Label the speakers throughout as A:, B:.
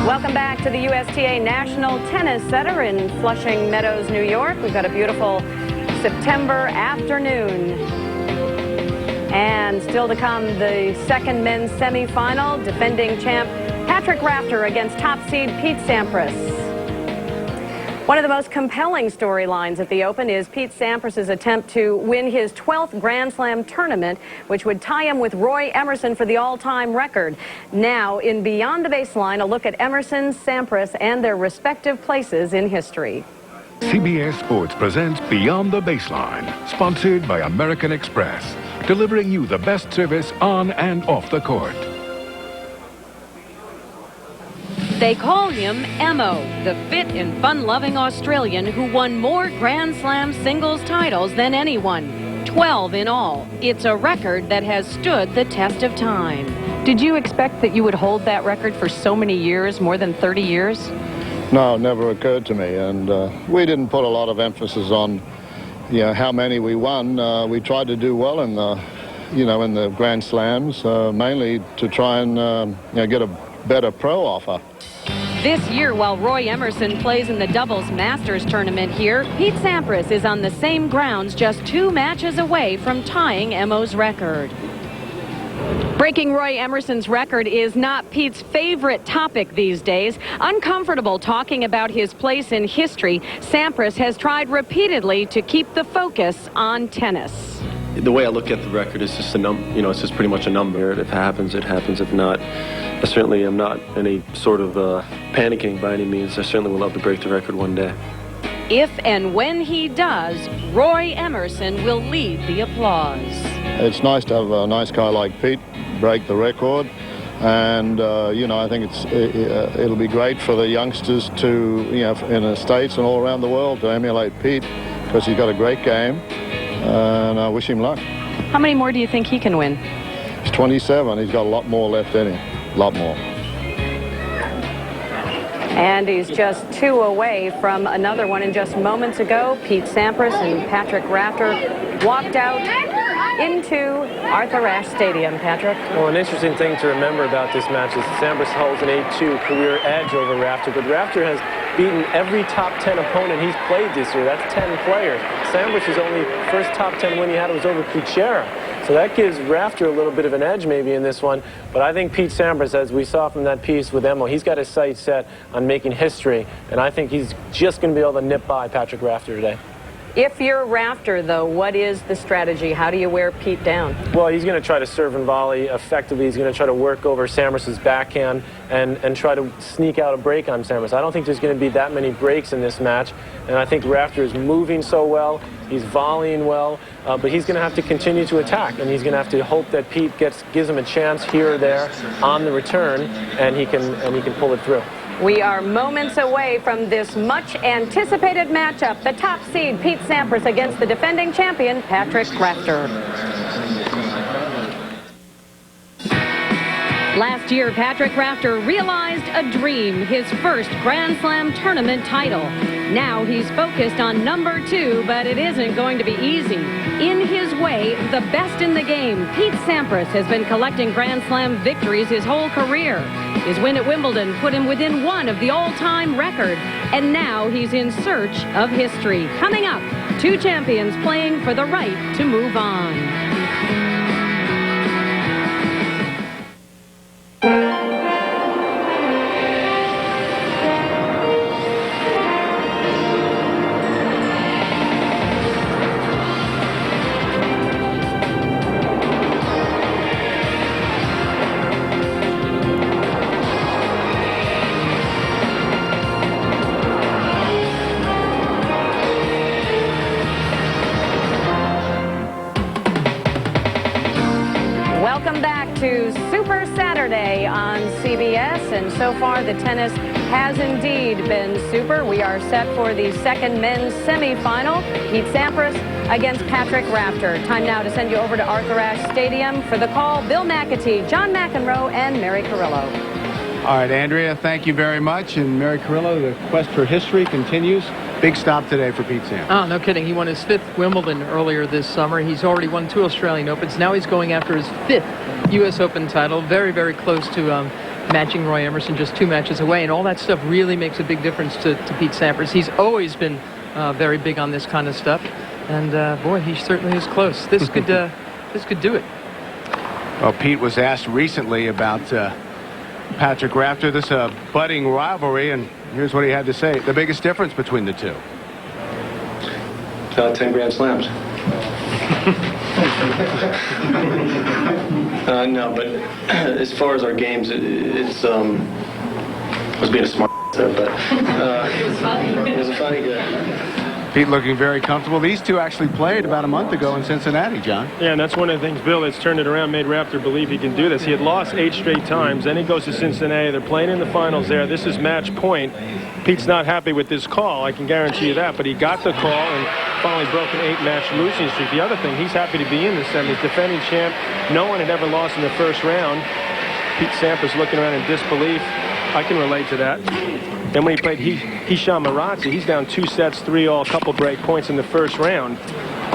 A: Welcome back to the USTA National Tennis Center in Flushing Meadows, New York. We've got a beautiful September afternoon. And still to come, the second men's semifinal. Defending champ Patrick Rafter against top seed Pete Sampras. One of the most compelling storylines at the Open is Pete Sampras' attempt to win his 12th Grand Slam tournament, which would tie him with Roy Emerson for the all-time record. Now, in Beyond the Baseline, a look at Emerson, Sampras, and their respective places in history.
B: CBS Sports presents Beyond the Baseline, sponsored by American Express, delivering you the best service on and off the court.
C: They call him Emo, the fit and fun-loving Australian who won more Grand Slam singles titles than anyone. 12 in all. It's a record that has stood the test of time.
A: Did you expect that you would hold that record for so many years, more than 30 years?
D: No, it never occurred to me, and we didn't put a lot of emphasis on, how many we won. We tried to do well in the, in the Grand Slams, mainly to try and, get a better pro offer.
C: This year, while Roy Emerson plays in the doubles Masters tournament here, Pete Sampras is on the same grounds, just 2 matches away from tying Emo's record. Breaking Roy Emerson's record is not Pete's favorite topic these days. Uncomfortable talking about his place in history, Sampras has tried repeatedly to keep the focus on tennis.
E: The way I look at the record is just a it's just pretty much a number. If it happens, it happens. If not, I certainly am not any sort of panicking by any means. I certainly would love to break the record one day.
C: If and when he does, Roy Emerson will lead the applause.
D: It's nice to have a nice guy like Pete break the record, and I think it'll be great for the youngsters to, in the States and all around the world, to emulate Pete, because he's got a great game, and I wish him luck.
A: How many more do you think he can win?
D: He's 27. He's got a lot more left in him. A lot more.
A: And he's just 2 away from another one. And just moments ago, Pete Sampras and Patrick Rafter walked out into Arthur Ashe Stadium. Patrick?
F: Well, an interesting thing to remember about this match is Sampras holds an 8-2 career edge over Rafter, but Rafter has beaten every top 10 opponent he's played this year. That's 10 players. Sampras' only first top 10 win he had was over Kuchera. So that gives Rafter a little bit of an edge maybe in this one. But I think Pete Sampras, as we saw from that piece with Emo, he's got his sights set on making history. And I think he's just going to be able to nip by Patrick Rafter today.
A: If you're Rafter, though, what is the strategy? How do you wear Pete down?
F: Well, he's going to try to serve and volley effectively. He's going to try to work over Sampras' backhand and try to sneak out a break on Sampras. I don't think there's going to be that many breaks in this match. And I think Rafter is moving so well. He's volleying well. But he's going to have to continue to attack. And he's going to have to hope that Pete gives him a chance here or there on the return. And he can pull it through.
A: We are moments away from this much-anticipated matchup. The top seed, Pete Sampras, against the defending champion, Patrick Rafter.
C: Last year, Patrick Rafter realized a dream, his first Grand Slam tournament title. Now he's focused on number 2, but it isn't going to be easy. In his way, the best in the game, Pete Sampras has been collecting Grand Slam victories his whole career. His win at Wimbledon put him within 1 of the all-time record, and now he's in search of history. Coming up, 2 champions playing for the right to move on.
A: Welcome back to Super Saturday on CBS, and so far the tennis has indeed been super. We are set for the second men's semifinal. Pete Sampras against Patrick Rafter. Time now to send you over to Arthur Ashe Stadium for the call. Bill McAtee, John McEnroe, and Mary Carrillo.
G: All right, Andrea, thank you very much. And Mary Carrillo, the quest for history continues. Big stop today for Pete Sampras.
H: Oh, no kidding. He won his 5th Wimbledon earlier this summer. He's already won 2 Australian Opens. Now he's going after his 5th U.S. Open title. Very, very close to matching Roy Emerson just 2 matches away, and all that stuff really makes a big difference to Pete Sampras. He's always been very big on this kind of stuff, and boy, he certainly is close. This could do it.
G: Well, Pete was asked recently about Patrick Rafter, this budding rivalry, and here's what he had to say. The biggest difference between the two.
E: 10 Grand Slams. No, but as far as our games, it's I was being a smart there, but it was a funny good.
G: Pete looking very comfortable. These two actually played about a month ago in Cincinnati, John.
F: Yeah, and that's one of the things, Bill, that's turned it around, made Rafter believe he can do this. He had lost 8 straight times. Then he goes to Cincinnati. They're playing in the finals there. This is match point. Pete's not happy with this call, I can guarantee you that, but he got the call and finally broke an 8-match losing streak. The other thing, he's happy to be in the semis. Defending champ. No one had ever lost in the first round. Pete Sampras looking around in disbelief. I can relate to that. Then when he played Hisham Marazzi, he's down 2 sets, 3-all, couple break points in the first round.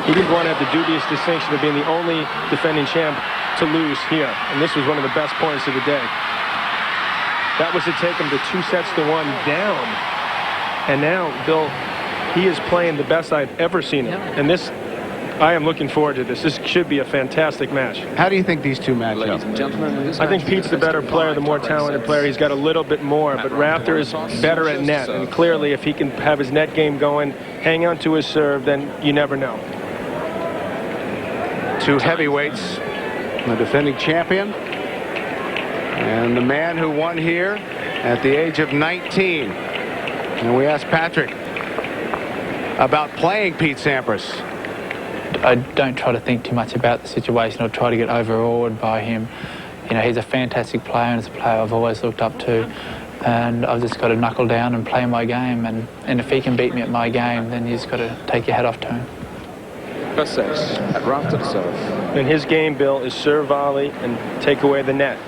F: He didn't want to have the dubious distinction of being the only defending champ to lose here. And this was one of the best points of the day. That was to take him to 2-1 down. And now, Bill, he is playing the best I've ever seen him. And this, I am looking forward to this. This should be a fantastic match.
G: How do you think these two match up?
F: I think Pete's the better player, the more talented player. He's got a little bit more, but Rafter is better at net. And clearly, if he can have his net game going, hang on to his serve, then you never know.
G: 2 heavyweights, the defending champion, and the man who won here at the age of 19. And we asked Patrick about playing Pete Sampras.
I: I don't try to think too much about the situation or try to get overawed by him. You know, he's a fantastic player, and it's a player I've always looked up to. And I've just got to knuckle down and play my game. And if he can beat me at my game, then you just got to take your hat off to him.
J: First set at Rafter to serve.
F: And his game, Bill, is serve volley and take away the net.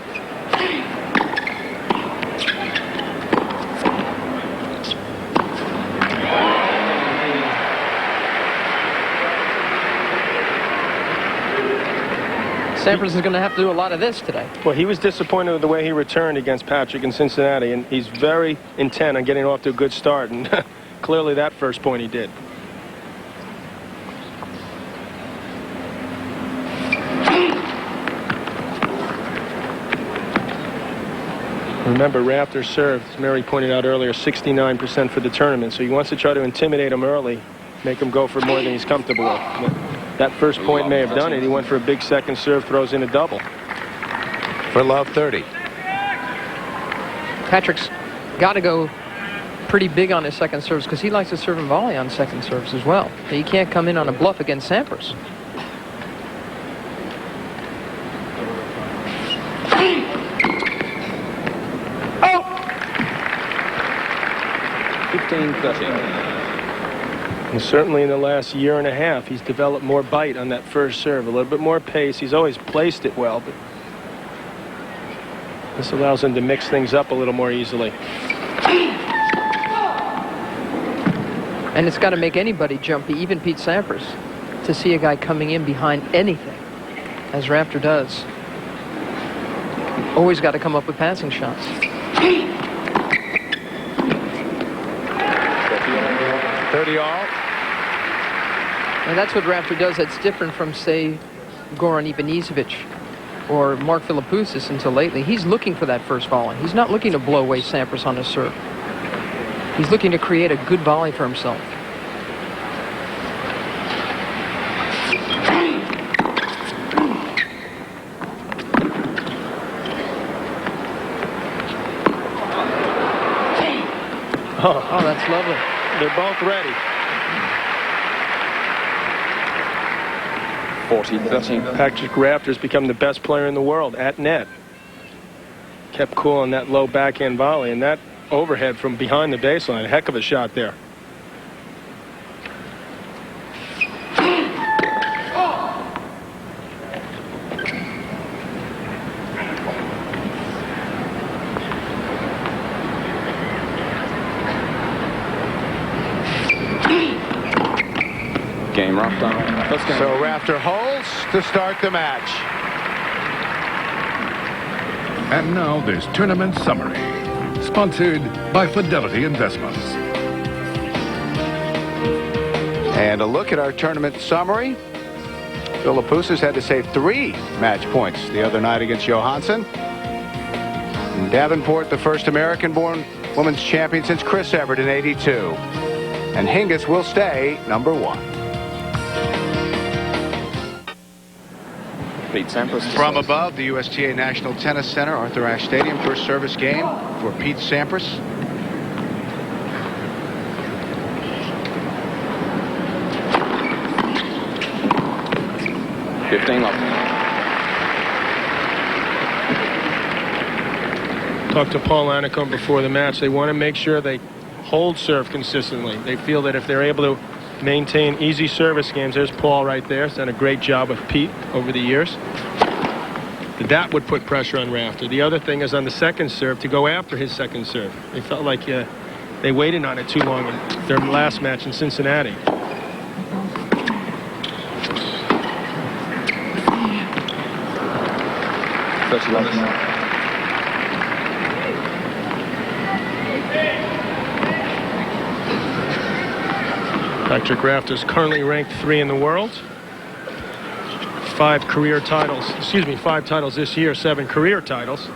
H: Sampras is going to have to do a lot of this today.
F: Well, he was disappointed with the way he returned against Patrick in Cincinnati, and he's very intent on getting off to a good start, and clearly that first point he did. Remember, Rafter served, as Mary pointed out earlier, 69% for the tournament, so he wants to try to intimidate him early, make him go for more than he's comfortable with. That first point may have done it. He went for a big second serve, throws in a double.
G: For love, 30.
H: Patrick's got to go pretty big on his second serves because he likes to serve and volley on second serves as well. He can't come in on a bluff against Sampras.
J: Oh! 15-13.
F: And certainly in the last year and a half, he's developed more bite on that first serve, a little bit more pace. He's always placed it well, but this allows him to mix things up a little more easily.
H: And it's got to make anybody jumpy, even Pete Sampras, to see a guy coming in behind anything, as Rafter does. Always got to come up with passing shots.
G: 30-all.
H: And that's what Rafter does. That's different from, say, Goran Ivanisevic or Mark Philippoussis until lately. He's looking for that first volley. He's not looking to blow away Sampras on his serve. He's looking to create a good volley for himself. Oh, that's lovely.
F: They're both ready.
J: 40-13.
F: Patrick Rafter's become the best player in the world at net. Kept cool on that low backhand volley, and that overhead from behind the baseline. A heck of a shot there.
J: Game Rafter. First game.
G: So Rafter holds to start the match.
B: And now this tournament summary, sponsored by Fidelity Investments.
G: And a look at our tournament summary. Philippoussis had to save 3 match points the other night against Johansson. And Davenport, the first American-born women's champion since Chris Evert in '82. And Hingis will stay number 1.
J: Pete Sampras.
G: From above the USTA National Tennis Center, Arthur Ashe Stadium, first service game for Pete Sampras.
F: Talked to Paul Annacone before the match. They want to make sure they hold serve consistently. They feel that if they're able to maintain easy service games, there's Paul right there. He's done a great job with Pete over the years. That would put pressure on Rafter. The other thing is on the second serve to go after his second serve. They felt like they waited on it too long in their last match in Cincinnati. Patrick Rafter is currently ranked 3 in the world. 5 titles this year, 7 career titles.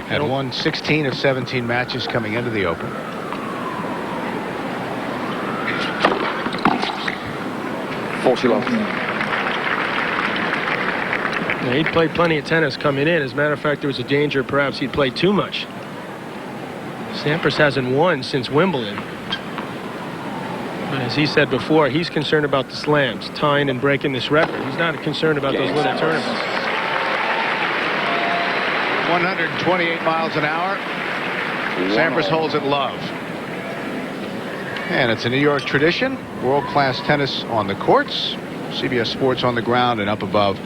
G: Had won 16 of 17 matches coming into the Open.
F: Now, he'd played plenty of tennis coming in. As a matter of fact, there was a danger perhaps he'd played too much. Sampras hasn't won since Wimbledon. But as he said before, he's concerned about the slams, tying and breaking this record. He's not concerned about those little tournaments.
G: 128 miles an hour. Sampras holds it love. And it's a New York tradition. World-class tennis on the courts. CBS Sports on the ground and up above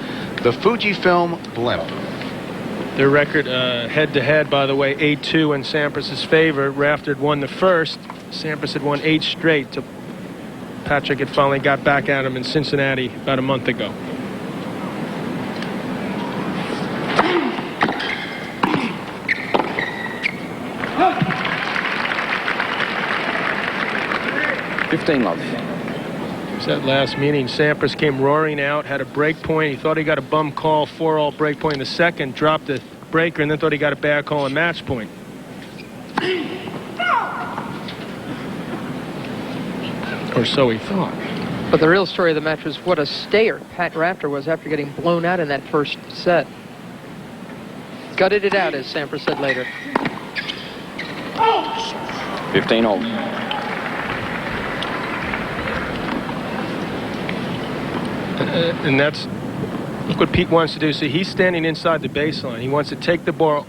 G: the Fujifilm blimp.
F: Their record head-to-head, by the way, 8-2 in Sampras' favor. Rafter had won the first. Sampras had won 8 straight. Patrick had finally got back at him in Cincinnati about a month ago. That last meeting, Sampras came roaring out, had a break point. He thought he got a bum call, 4-all break point in the second, dropped the breaker, and then thought he got a bad call on match point. Or so he thought.
H: But the real story of the match was what a stayer Pat Rafter was after getting blown out in that first set. Gutted it out, as Sampras said later.
J: 15-all.
F: And that's, look what Pete wants to do. See, he's standing inside the baseline. He wants to take the ball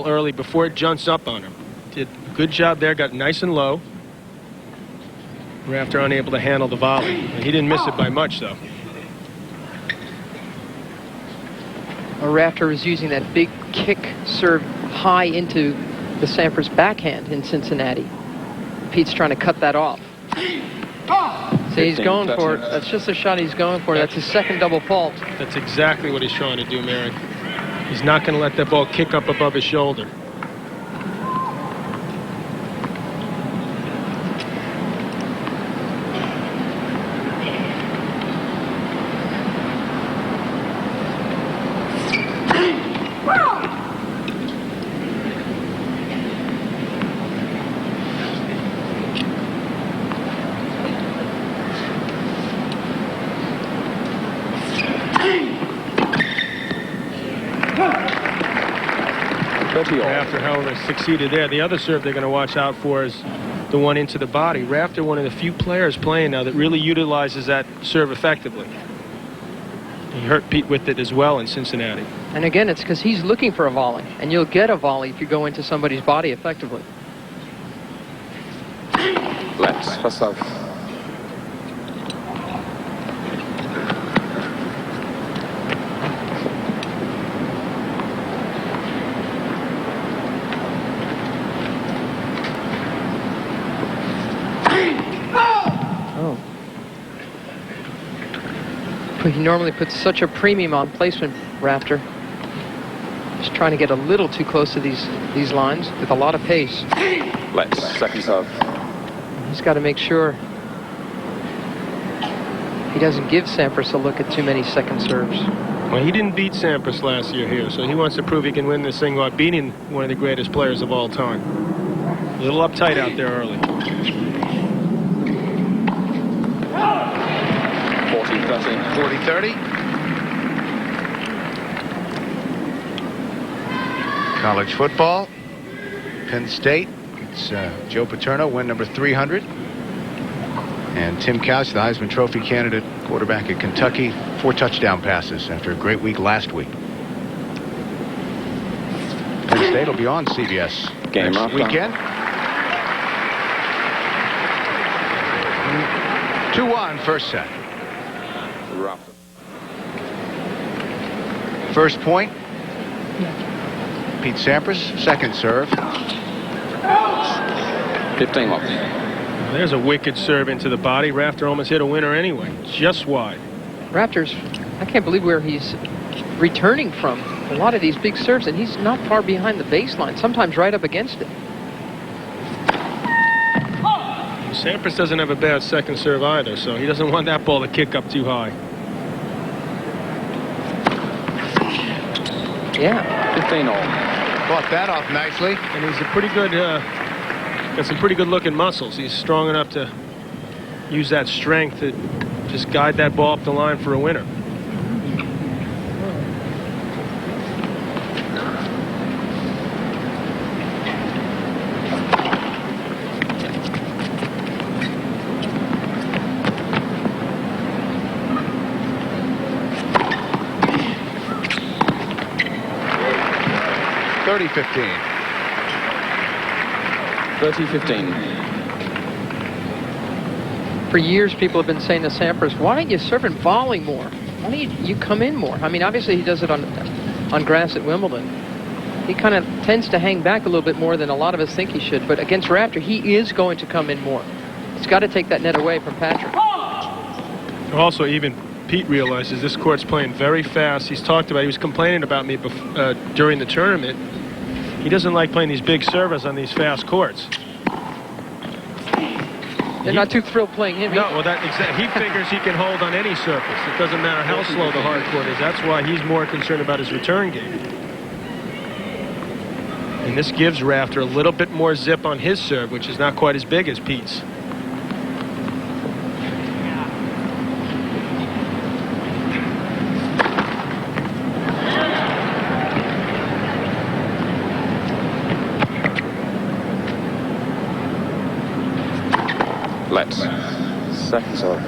F: early before it jumps up on him. Did a good job there, got nice and low. Rafter unable to handle the volley. And he didn't miss it by much, though.
H: Rafter was using that big kick serve high into the Sampras backhand in Cincinnati. Pete's trying to cut that off. See, he's going for it. That's just a shot he's going for. That's his second double fault.
F: That's exactly what he's trying to do, Merrick. He's not going to let that ball kick up above his shoulder. Rafter, however, succeeded there. The other serve they're going to watch out for is the one into the body. Rafter, one of the few players playing now that really utilizes that serve effectively. He hurt Pete with it as well in Cincinnati.
H: And again, it's because he's looking for a volley. And you'll get a volley if you go into somebody's body effectively.
J: Let's pass off.
H: He normally puts such a premium on placement, Rafter. Just trying to get a little too close to these lines with a lot of pace.
J: Let's second serve.
H: He's got to make sure he doesn't give Sampras a look at too many second serves.
F: Well, he didn't beat Sampras last year here, so he wants to prove he can win this thing by beating one of the greatest players of all time. A little uptight out there early.
J: 40-30.
G: 40-30. College football. Penn State. It's Joe Paterno, win number 300. And Tim Couch, the Heisman Trophy candidate, quarterback at Kentucky, 4 touchdown passes after a great week last week. Penn State will be on CBS
J: Game
G: next
J: up,
G: weekend. 2-1 first set.
J: Rafter.
G: First point. Pete Sampras, second serve.
J: 15 love.
F: There's a wicked serve into the body. Rafter almost hit a winner anyway, just wide.
H: Rafter's, I can't believe where he's returning from. A lot of these big serves, and he's not far behind the baseline, sometimes right up against it.
F: Sampras doesn't have a bad second serve either, so he doesn't want that ball to kick up too high.
H: Yeah.
J: 15-all.
G: Bought that off nicely.
F: And he's a pretty good, got some pretty good looking muscles. He's strong enough to use that strength to just guide that ball up the line for a winner.
G: $30-15.
J: 30-15.
H: For years, people have been saying to Sampras, why don't you serve and volley more? Why don't you come in more? I mean, obviously he does it on grass at Wimbledon. He kind of tends to hang back a little bit more than a lot of us think he should. But against Rafter, he is going to come in more. He's got to take that net away from Patrick.
F: Also, even Pete realizes this court's playing very fast. He was complaining about me during the tournament. He doesn't like playing these big servers on these fast courts.
H: They're not too thrilled playing him.
F: No, well, he figures he can hold on any surface. It doesn't matter how slow the hard court is. That's why he's more concerned about his return game. And this gives Rafter a little bit more zip on his serve, which is not quite as big as Pete's.
J: Let's second serve.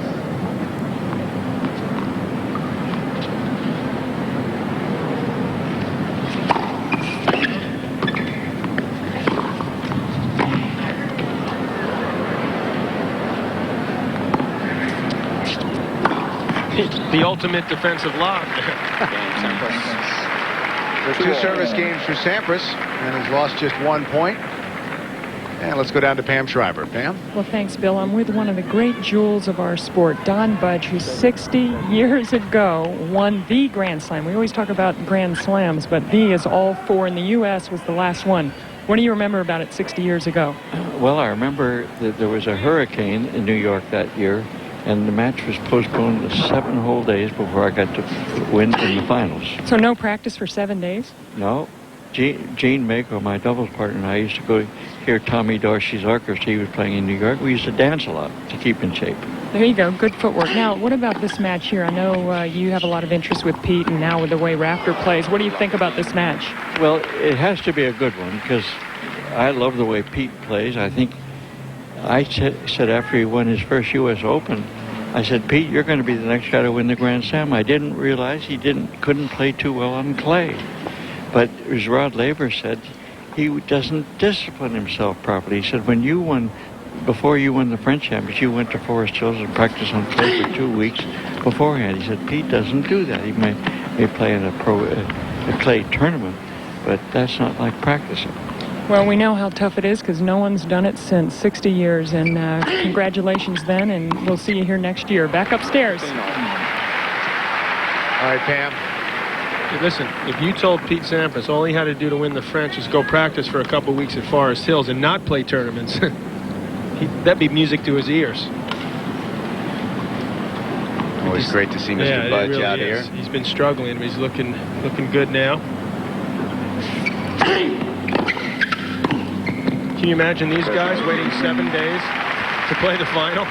F: The ultimate defensive lob.
G: The 2 service games for Sampras, and has lost just 1 point. And let's go down to Pam Schreiber. Pam?
K: Well, thanks, Bill. I'm with one of the great jewels of our sport, Don Budge, who 60 years ago won the Grand Slam. We always talk about Grand Slams, but the is all 4 in the U.S. was the last one. What do you remember about it 60 years ago?
L: Well, I remember that there was a hurricane in New York that year, and the match was postponed to 7 whole days before I got to win in the finals.
K: So no practice for 7 days?
L: No. Gene Mako, my doubles partner, and I used to go hear Tommy Darcy's orchestra. He was playing in New York. We used to dance a lot to keep in shape.
K: There you go. Good footwork. Now, what about this match here? I know you have a lot of interest with Pete, and now with the way Rafter plays. What do you think about this match?
L: Well, it has to be a good one because I love the way Pete plays. I think I said after he won his first U.S. Open, I said, Pete, you're going to be the next guy to win the Grand Slam. I didn't realize he couldn't play too well on clay. But as Rod Laver said, he doesn't discipline himself properly. He said before you won the French Championship, you went to Forest Hills and practiced on clay for 2 weeks beforehand. He said, Pete doesn't do that. He may play in a clay tournament, but that's not like practicing.
K: Well, we know how tough it is because no one's done it since 60 years. And congratulations then, and we'll see you here next year. Back upstairs.
G: All right, Pam.
F: Listen, if you told Pete Sampras all he had to do to win the French is go practice for a couple weeks at Forest Hills and not play tournaments, that'd be music to his ears.
G: Always great to see Mr. Budge
F: really
G: out
F: is.
G: here.
F: He's been struggling, but he's looking good now. Can you imagine these guys waiting 7 days to play the final?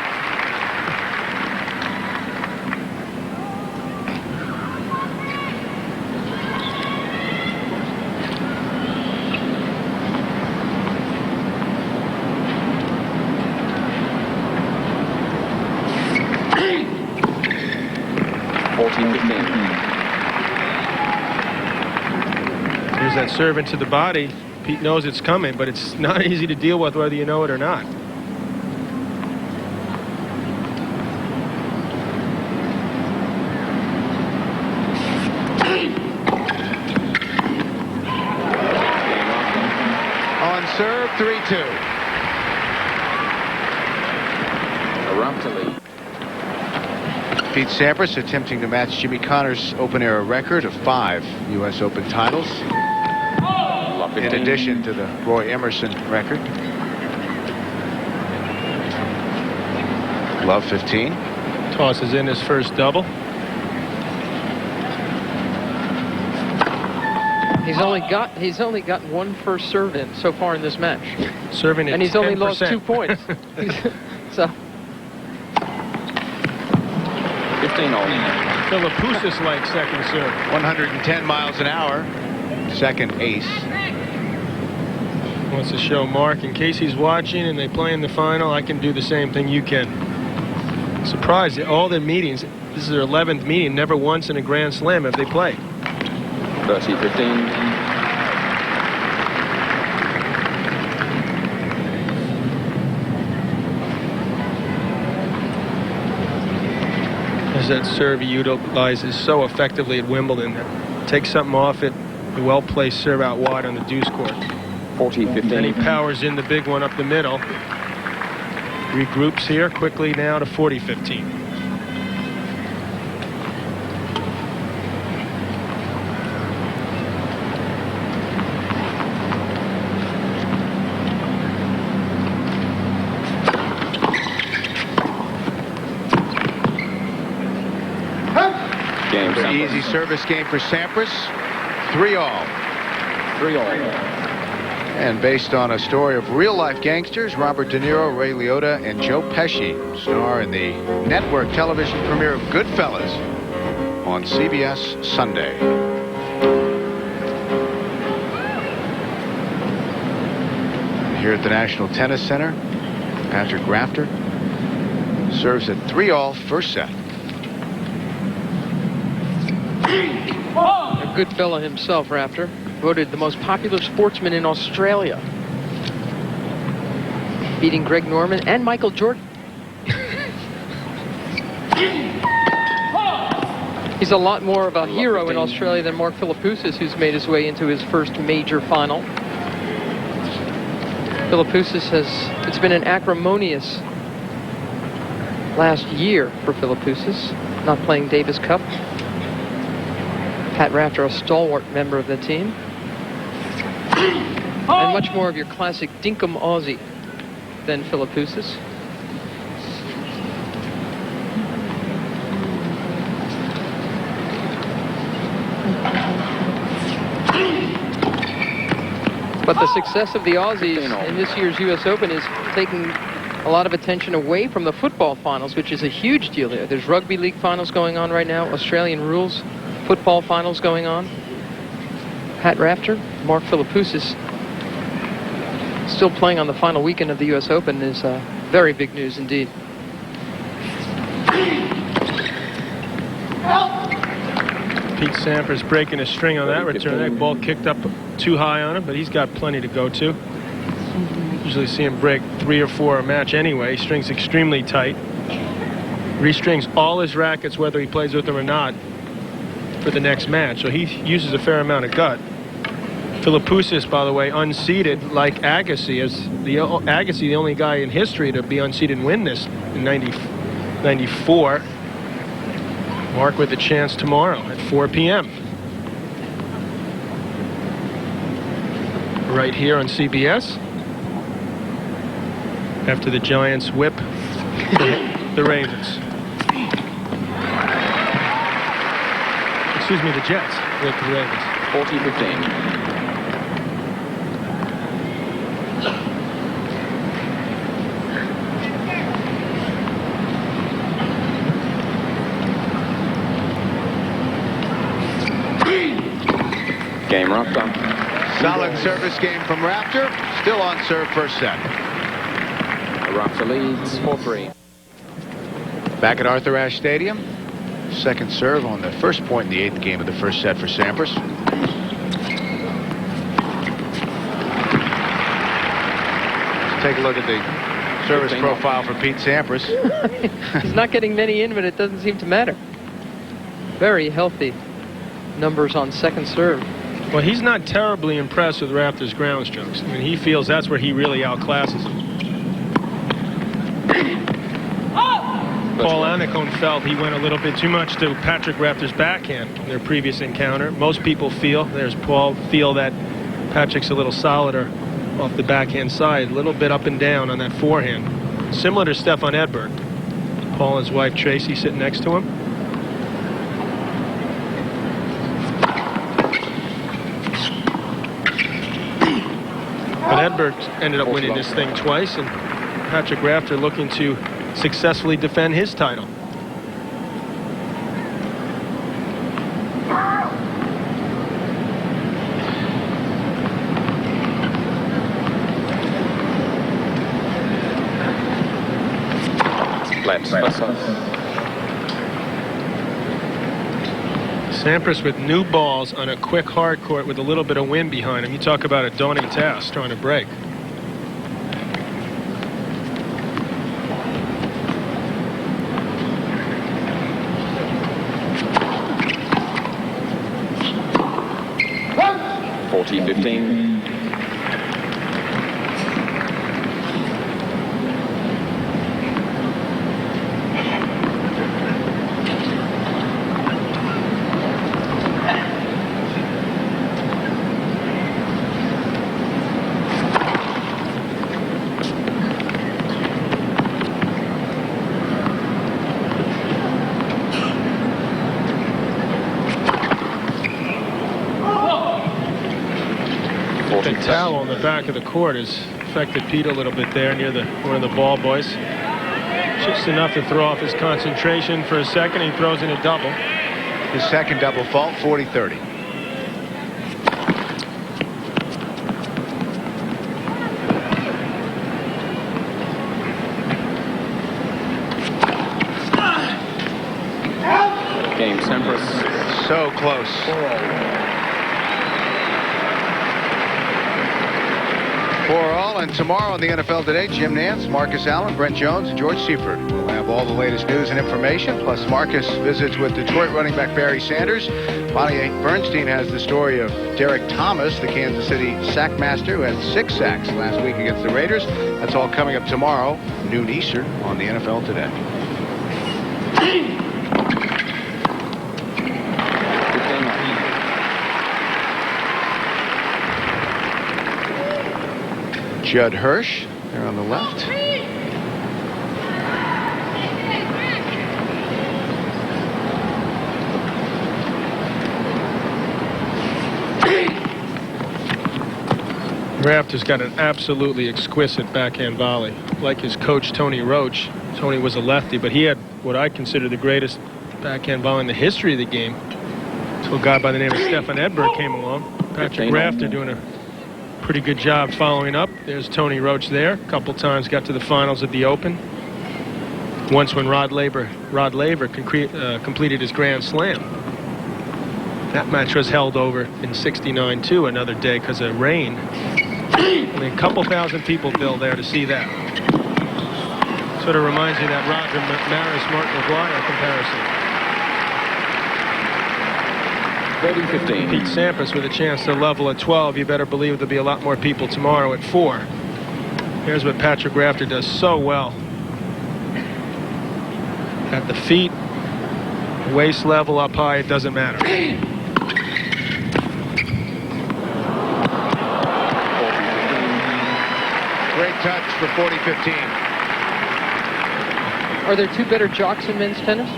F: Here's that serve into the body. Pete knows it's coming, but it's not easy to deal with whether you know it or not.
G: On serve, 3-2.
J: A Rafter lead.
G: Pete Sampras attempting to match Jimmy Connor's open-era record of 5 U.S. Open titles, in addition to the Roy Emerson record. Love 15.
F: Tosses in his first double.
H: He's only got one first serve in so far in this match.
F: Serving at 10%.
H: And he's only lost 2 points. So
J: 15 all.
F: Philippoussis-like second serve.
G: 110 miles an hour. Second ace.
F: Wants to show Mark, in case he's watching and they play in the final, I can do the same thing you can. Surprised at all their meetings. This is their 11th meeting. Never once in a Grand Slam have they played.
J: 30-15.
F: As that serve he utilizes so effectively at Wimbledon. Takes something off it. A well-placed serve out wide on the deuce court.
J: 40-15.
F: Then he powers in the big one up the middle. Regroups here quickly now to 40-15.
J: Game.
G: Very easy service game for Sampras. 3-all.
J: 3-all.
G: And based on a story of real-life gangsters, Robert De Niro, Ray Liotta, and Joe Pesci star in the network television premiere of Goodfellas on CBS Sunday. And here at the National Tennis Center, Patrick Rafter serves at 3-all first set.
H: a good fellow himself, Rafter. Voted the most popular sportsman in Australia, beating Greg Norman and Michael Jordan. He's a lot more of a hero in Australia than Mark Philippoussis, who's made his way into his first major final. Philippoussis it's been an acrimonious last year for Philippoussis, not playing Davis Cup. Pat Rafter, a stalwart member of the team. And much more of your classic dinkum Aussie than Philippoussis. But the success of the Aussies in this year's U.S. Open is taking a lot of attention away from the football finals, which is a huge deal there. There's rugby league finals going on right now, Australian rules football finals going on. Pat Rafter, Mark Philippoussis, still playing on the final weekend of the U.S. Open is very big news indeed.
F: Pete Sampras breaking a string on that return. That ball kicked up too high on him, but he's got plenty to go to. Usually see him break 3 or 4 a match anyway. Strings extremely tight. Restrings all his rackets, whether he plays with them or not, for the next match. So he uses a fair amount of gut. Philippoussis, by the way, unseeded like Agassi. As Agassi, the only guy in history to be unseeded and win this in 94. Mark with a chance tomorrow at 4 p.m. right here on CBS. After the Giants whip the Ravens. Excuse me, the Jets whip the Ravens.
J: 40-15. Game Rafter.
G: Solid service game from Rafter. Still on serve first set.
J: Rafter leads 4-3.
G: Back at Arthur Ashe Stadium. Second serve on the first point in the 8th game of the first set for Sampras. Let's take a look at the service profile for Pete Sampras.
H: He's not getting many in, but it doesn't seem to matter. Very healthy numbers on second serve.
F: Well, he's not terribly impressed with Rafter's ground strokes. I mean, he feels that's where he really outclasses him. Paul Anacone felt he went a little bit too much to Patrick Rafter's backhand in their previous encounter. Most people feel, there's Paul, feel that Patrick's a little solider off the backhand side, a little bit up and down on that forehand. Similar to Stefan Edberg. Paul and his wife Tracy sitting next to him. But Edberg ended up winning this thing twice, and Patrick Rafter looking to successfully defend his title. Sampras with new balls on a quick hard court with a little bit of wind behind him. You talk about a daunting task trying to break.
J: $40-15.
F: The towel on the back of the court has affected Pete a little bit there near one of the ball boys. Just enough to throw off his concentration for a second. He throws in a double.
G: His second double fault, 40-30.
J: Game Sampras.
G: So close. 4-all, and tomorrow on the NFL Today, Jim Nance, Marcus Allen, Brent Jones, and George Seifert will have all the latest news and information. Plus, Marcus visits with Detroit running back Barry Sanders. Bonnie Bernstein has the story of Derek Thomas, the Kansas City sackmaster, who had 6 sacks last week against the Raiders. That's all coming up tomorrow, noon Eastern, on the NFL Today. Judd Hirsch there on the left.
F: Rafter's got an absolutely exquisite backhand volley. Like his coach, Tony Roach. Tony was a lefty, but he had what I consider the greatest backhand volley in the history of the game. So a guy by the name of Stefan Edberg came along. Patrick Rafter doing a pretty good job following up. There's Tony Roach there. A couple times got to the finals of the Open. Once when Rod Laver completed his Grand Slam. That match was held over in '69 too, another day because of rain. Only a couple thousand people, Bill, there to see that. Sort of reminds me of that Roger Maris-Martin McGuire comparison.
J: 30-15.
F: Pete Sampras with a chance to level at 12. You better believe there'll be a lot more people tomorrow at 4. Here's what Patrick Rafter does so well. At the feet, waist level, up high, it doesn't matter.
G: touch for 40-15.
H: Are there two better jocks in men's tennis?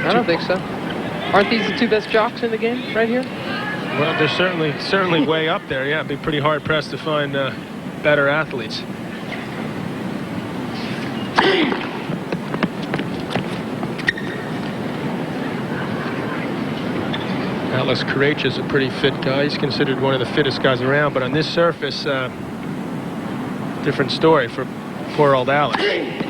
H: I don't think so. Aren't these the two best jocks in the game right here?
F: Well, they're certainly way up there. Yeah, it'd be pretty hard pressed to find better athletes. Atlas Courage is a pretty fit guy. He's considered one of the fittest guys around, but on this surface, different story for poor old Alex.
J: Game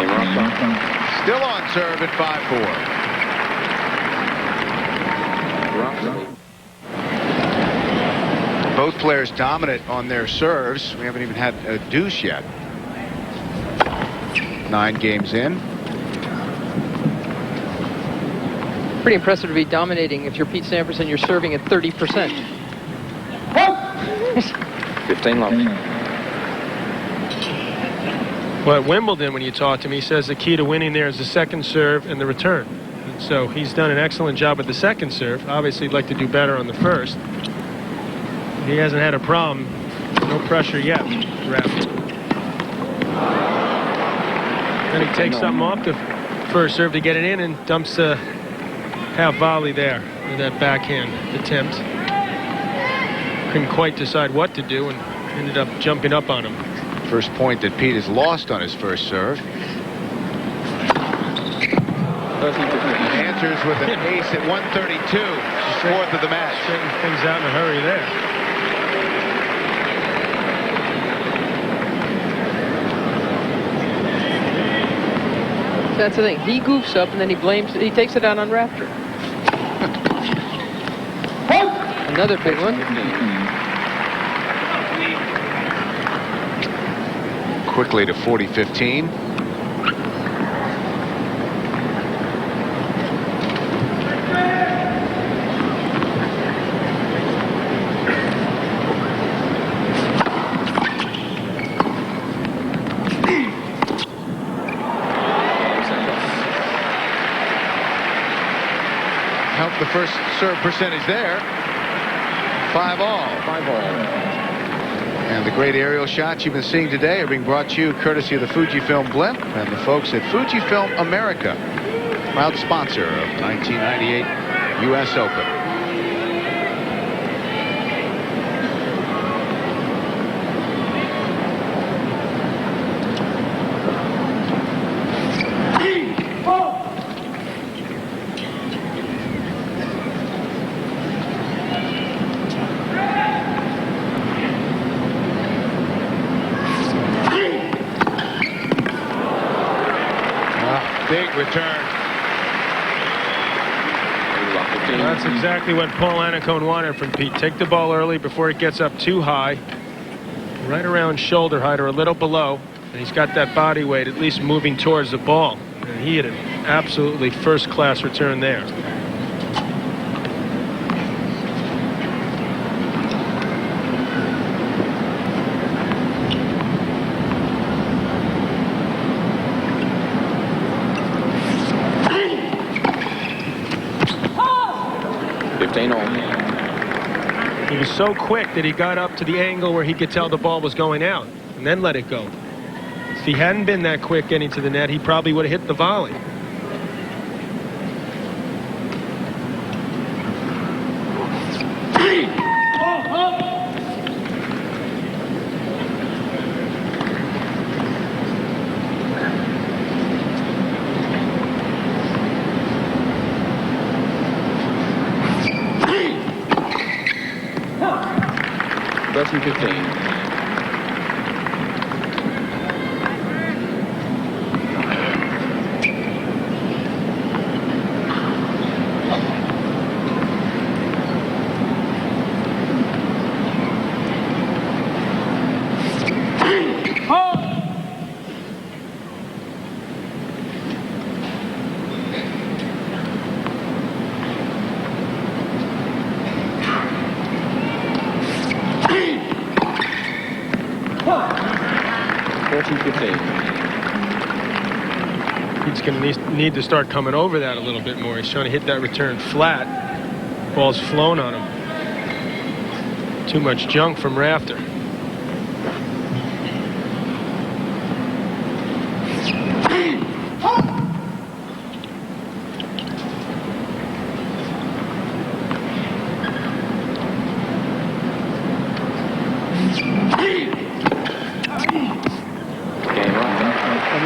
J: Rafter.
G: Still on serve at 5-4. Both players dominant on their serves. We haven't even had a deuce yet. 9 games in.
H: Pretty impressive to be dominating if you're Pete Sampras and you're serving at 30%.
J: 15 love.
F: Well, at Wimbledon, when you talk to him, he says the key to winning there is the second serve and the return. And so he's done an excellent job with the second serve. Obviously, he'd like to do better on the first. He hasn't had a problem. No pressure yet. Rafter. Then he takes something off the first serve to get it in and dumps a half volley there with that backhand attempt. Couldn't quite decide what to do and ended up jumping up on him.
G: First point that Pete has lost on his first serve. Answers with an ace at 132. Fourth of the match.
F: Straighten things out in a hurry there.
H: That's the thing. He goofs up and then he takes it out on Rafter. Another big one.
G: Quickly to 40-15. Helped the first serve percentage there. 5-all.
J: 5-all.
G: And the great aerial shots you've been seeing today are being brought to you courtesy of the Fujifilm Blimp and the folks at Fujifilm America, proud sponsor of 1998 U.S. Open. Big return.
F: That's exactly what Paul Annacone wanted from Pete. Take the ball early before it gets up too high. Right around shoulder height or a little below. And he's got that body weight at least moving towards the ball. And he had an absolutely first-class return there. He was so quick that he got up to the angle where he could tell the ball was going out and then let it go. If he hadn't been that quick getting to the net, he probably would have hit the volley. He's going to need to start coming over that a little bit more. He's trying to hit that return flat. Ball's flown on him. Too much junk from Rafter.
G: When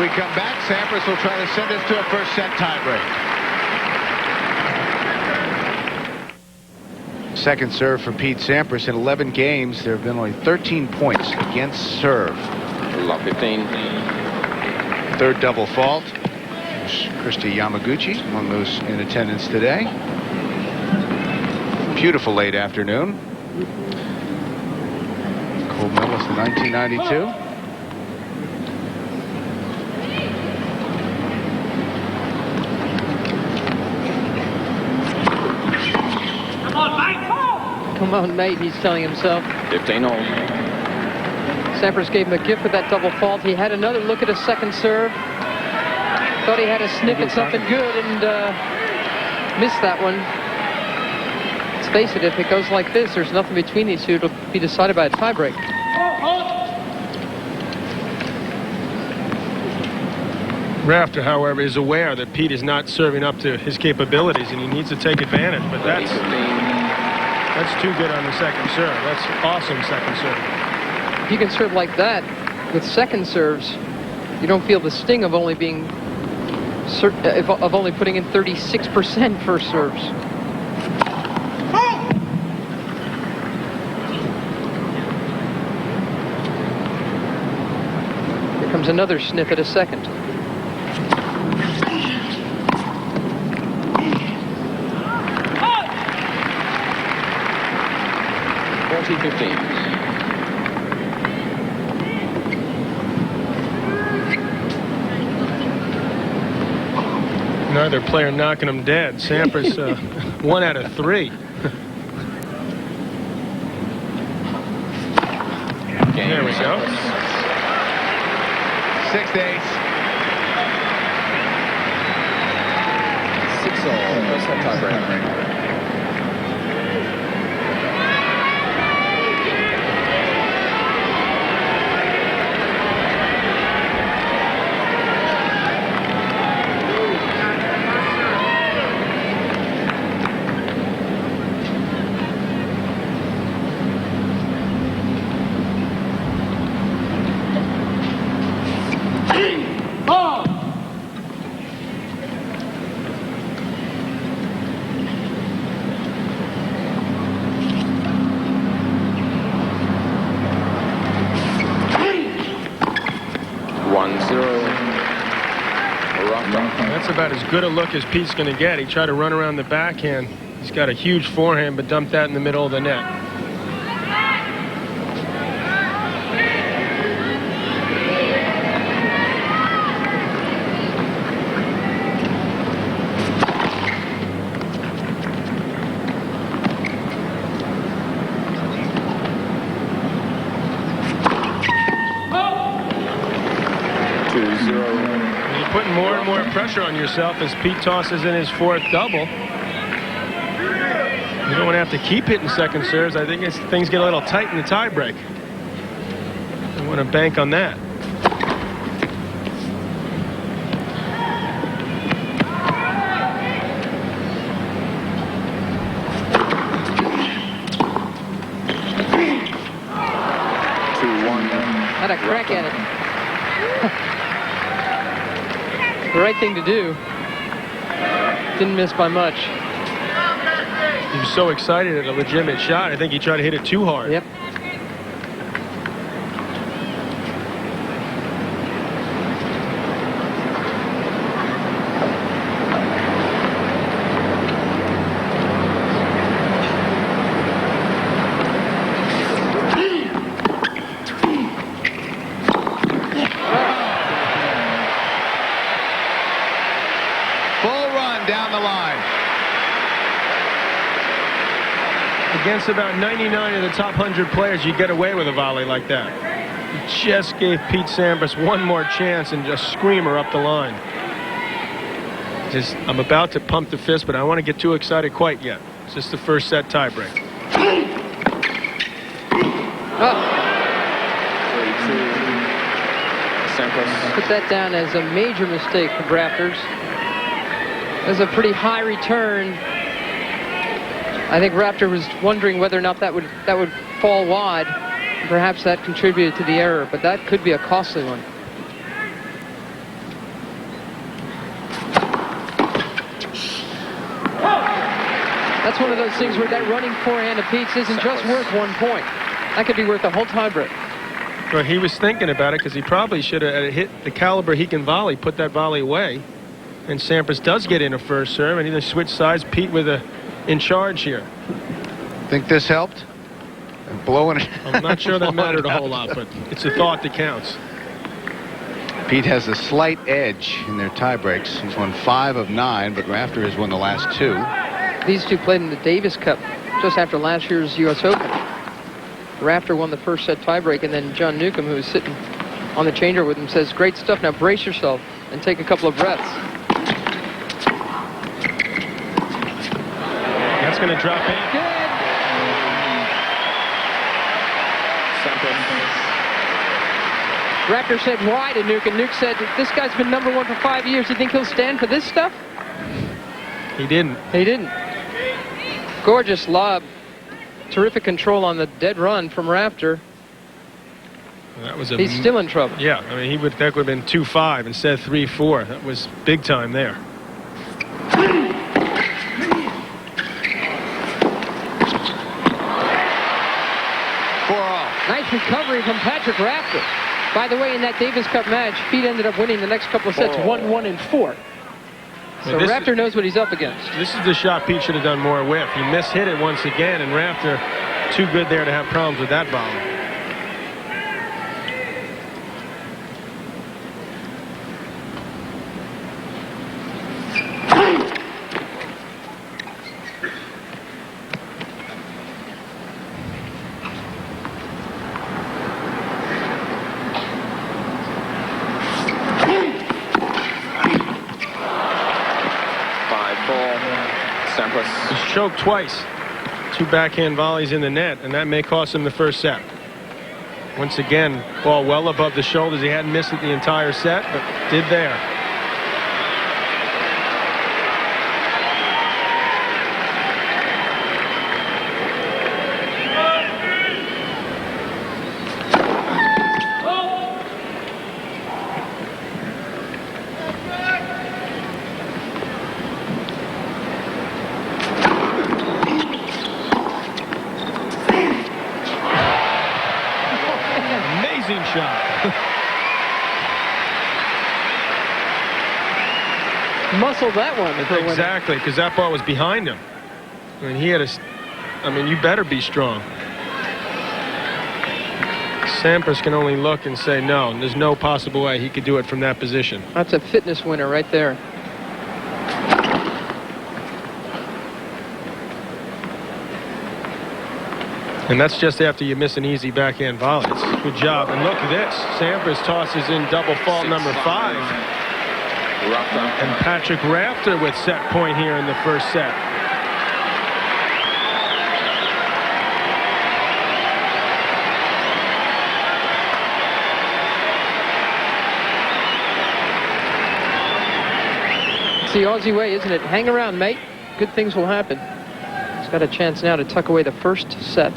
G: we come back, Sampras will try to send us to a first set tiebreak. Second serve for Pete Sampras. In 11 games, there have been only 13 points against serve.
J: Love 15.
G: Third double fault. Christy Yamaguchi among those in attendance today. Beautiful late afternoon. Gold medalist in 1992.
H: Come on, mate, he's telling himself.
J: 15 all.
H: Sampras gave him a gift with that double fault. He had another look at a second serve. Thought he had a sniff at something good and missed that one. Let's face it, if it goes like this, there's nothing between these two. It'll be decided by a tiebreak.
F: Rafter, however, is aware that Pete is not serving up to his capabilities, and he needs to take advantage. But that's too good on the second serve. That's awesome second serve.
H: If you can serve like that with second serves, you don't feel the sting of only being of only putting in 36% first serves. Here comes another sniff at a second.
F: Another player knocking him dead. Sampras 1 out of 3. There we go.
G: 6-8.
J: 6-all. First set tiebreak.
F: That's about as good a look as Pete's going to get. He tried to run around the backhand. He's got a huge forehand, but dumped that in the middle of the net. Putting more and more pressure on yourself as Pete tosses in his fourth double. You don't want to have to keep hitting second serves. I think things get a little tight in the tiebreak. You want to bank on that.
H: Had a crack at it. The right thing to do. Didn't miss by much.
F: He was so excited at a legitimate shot. I think he tried to hit it too hard.
H: Yep.
F: Against about 99 of the top 100 players, you get away with a volley like that. He just gave Pete Sampras one more chance and just screamer up the line. I'm about to pump the fist, but I don't want to get too excited quite yet. It's just the first set tiebreak.
J: Sampras.
H: Put that down as a major mistake for Rafters. That's a pretty high return. I think Rafter was wondering whether or not that would fall wide. Perhaps that contributed to the error, but that could be a costly one. That's one of those things where that running forehand of Pete's isn't just worth 1 point. That could be worth a whole tiebreak.
F: Well, he was thinking about it because he probably should have hit the caliber he can volley, put that volley away. And Sampras does get in a first serve, and either switch sides. Pete with in charge here.
G: Think this helped? And blowing it.
F: I'm not sure that mattered a whole lot, but it's a thought that counts.
G: Pete has a slight edge in their tie breaks. He's won 5 of 9, but Rafter has won the last 2.
H: These two played in the Davis Cup just after last year's U.S. Open. Rafter won the first set tiebreak, and then John Newcomb, who was sitting on the changer with him, says, "Great stuff. Now brace yourself and take a couple of breaths."
F: That's going to drop in.
H: Good. Rafter said, "Why?" to Nuke, and Nuke said, "This guy's been #1 for 5 years. You think he'll stand for this stuff?"
F: He didn't.
H: He didn't. Gorgeous lob. Terrific control on the dead run from Rafter.
F: That was
H: He's still in trouble.
F: Yeah, I mean, that would have been 2-5 instead of 3-4. That was big time there.
G: 4-all.
H: Nice recovery from Patrick Rafter. By the way, in that Davis Cup match, Pete ended up winning the next couple of sets, 1-1 and 4. So
F: Well,
H: Rafter knows what he's up against.
F: This is the shot Pete should have done more with. He mishit it once again, and Rafter too good there to have problems with that volley. He's choked twice. 2 backhand volleys in the net, and that may cost him the first set. Once again, ball well above the shoulders. He hadn't missed it the entire set, but did there. Shot.
H: Muscled that one.
F: Exactly, because that ball was behind him. I mean, he had you better be strong. Sampras can only look and say, no, there's no possible way he could do it from that position.
H: That's a fitness winner right there.
F: And that's just after you miss an easy backhand volley. Good job. And look at this. Sampras tosses in double fault number 5. And Patrick Rafter with set point here in the first set.
H: It's the Aussie way, isn't it? Hang around, mate. Good things will happen. He's got a chance now to tuck away the first set.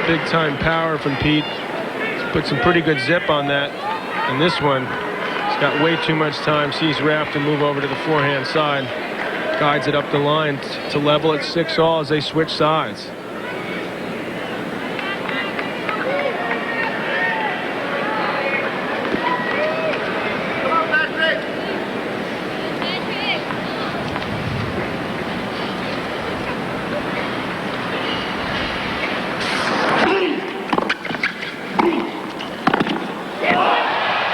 F: Big time power from Pete. He's put some pretty good zip on that. And this one, he's got way too much time. Sees Rafter move over to the forehand side. Guides it up the line to level at 6-all as they switch sides.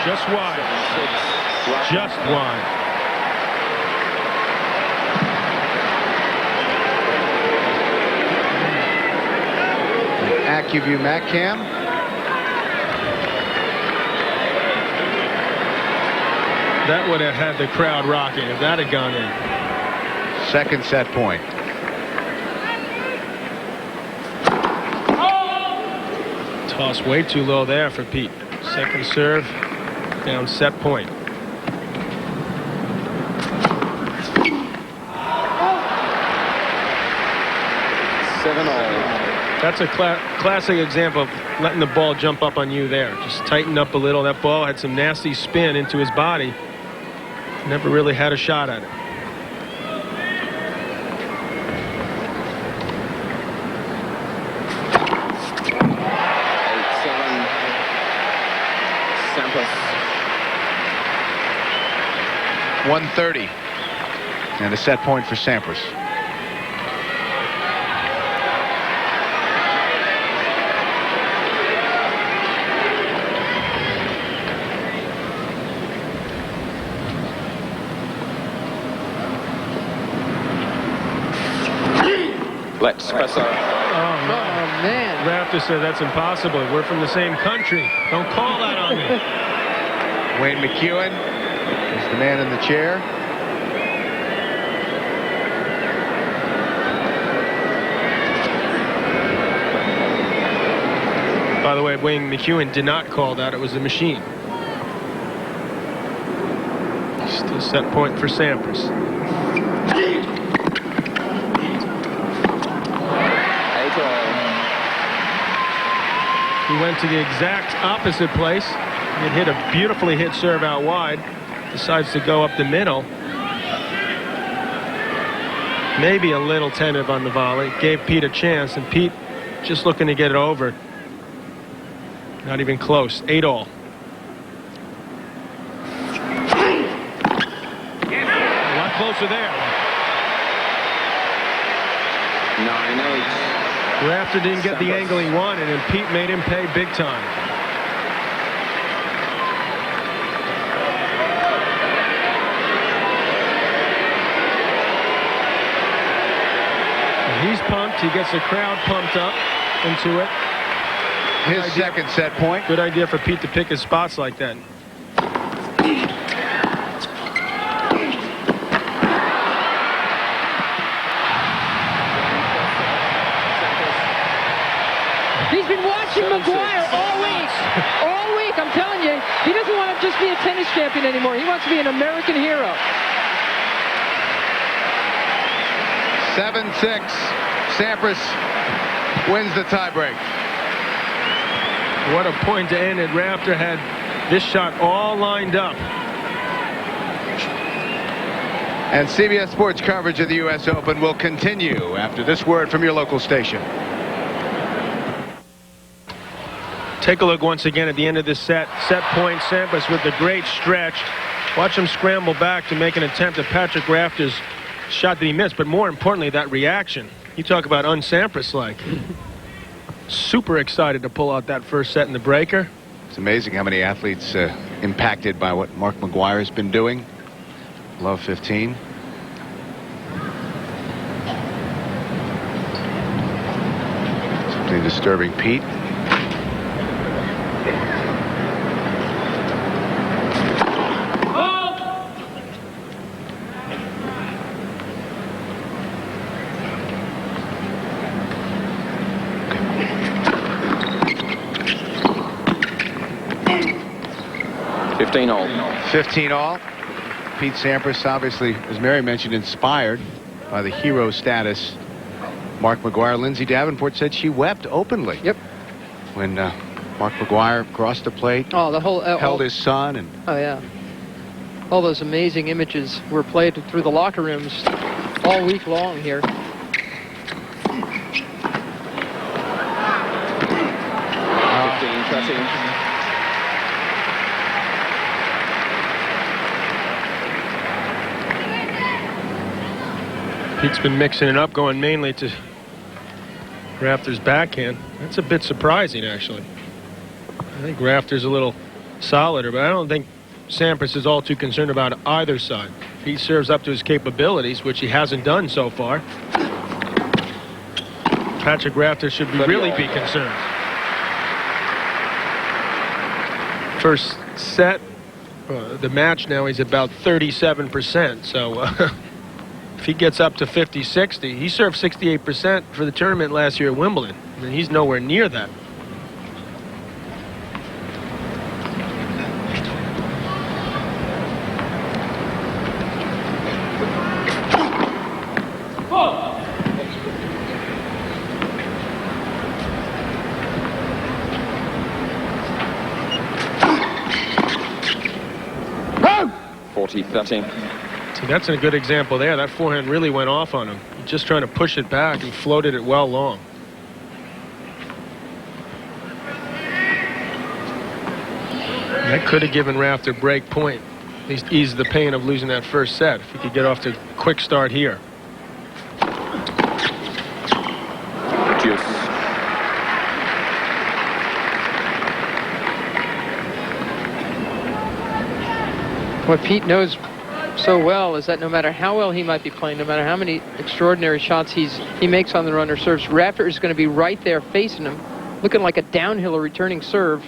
F: Just wide. Just wide.
G: AccuView MacCam.
F: That would have had the crowd rocking if that had gone in.
G: Second set point.
F: Toss way too low there for Pete. Second serve, down set point. That's a classic example of letting the ball jump up on you there. Just tighten up a little. That ball had some nasty spin into his body. Never really had a shot at it.
J: Sampras.
G: 130. And a set point for Sampras.
J: Let's press on.
F: Oh, man. Rafter said that's impossible. We're from the same country. Don't call that on me.
G: Wayne McEwen is the man in the chair.
F: By the way, Wayne McEwen did not call that. It was the machine. Still set point for Sampras. He went to the exact opposite place. It hit a beautifully hit serve out wide. Decides to go up the middle. Maybe a little tentative on the volley. Gave Pete a chance, and Pete just looking to get it over. Not even close. 8-all. A lot closer there.
J: 9-8.
F: Rafter didn't get the angle he wanted, and Pete made him pay big time. And he's pumped. He gets the crowd pumped up into it.
G: His second set point.
F: Good idea for Pete to pick his spots like that.
H: He's been watching Maguire all week. All week, I'm telling you. He doesn't want to just be a tennis champion anymore. He wants to be an American hero.
G: 7-6. Sampras wins the tiebreak.
F: What a point to end it. Rafter had this shot all lined up.
G: And CBS Sports coverage of the U.S. Open will continue after this word from your local station.
F: Take a look once again at the end of this set. Set point, Sampras with the great stretch. Watch him scramble back to make an attempt at Patrick Rafter's shot that he missed. But more importantly, that reaction. You talk about un-Sampras-like. Super excited to pull out that first set in the breaker.
G: It's amazing how many athletes impacted by what Mark McGwire has been doing. Love 15. Something disturbing, Pete.
J: All.
G: 15-all. Pete Sampras, obviously, as Mary mentioned, inspired by the hero status. Mark McGwire. Lindsay Davenport said she wept openly.
H: Yep.
G: When Mark McGwire crossed the plate.
H: Oh, the whole
G: held his son and.
H: Oh yeah. All those amazing images were played through the locker rooms all week long here.
F: Pete's been mixing it up, going mainly to Rafter's backhand. That's a bit surprising, actually. I think Rafter's a little solider, but I don't think Sampras is all too concerned about either side. He serves up to his capabilities, which he hasn't done so far. Patrick Rafter should really be concerned. first set, the match now, he's about 37%. So if he gets up to 50-60, he served 68% for the tournament last year at Wimbledon. I mean, he's nowhere near that.
J: See,
F: that's a good example there. That forehand really went off on him. He's just trying to push it back and floated it well long. That could have given Rafter break point. At least ease the pain of losing that first set. If he could get off to a quick start here.
H: What Pete knows so well is that no matter how well he might be playing, no matter how many extraordinary shots he makes on the runner serves, Rafter is going to be right there facing him, looking like a downhill or returning serve,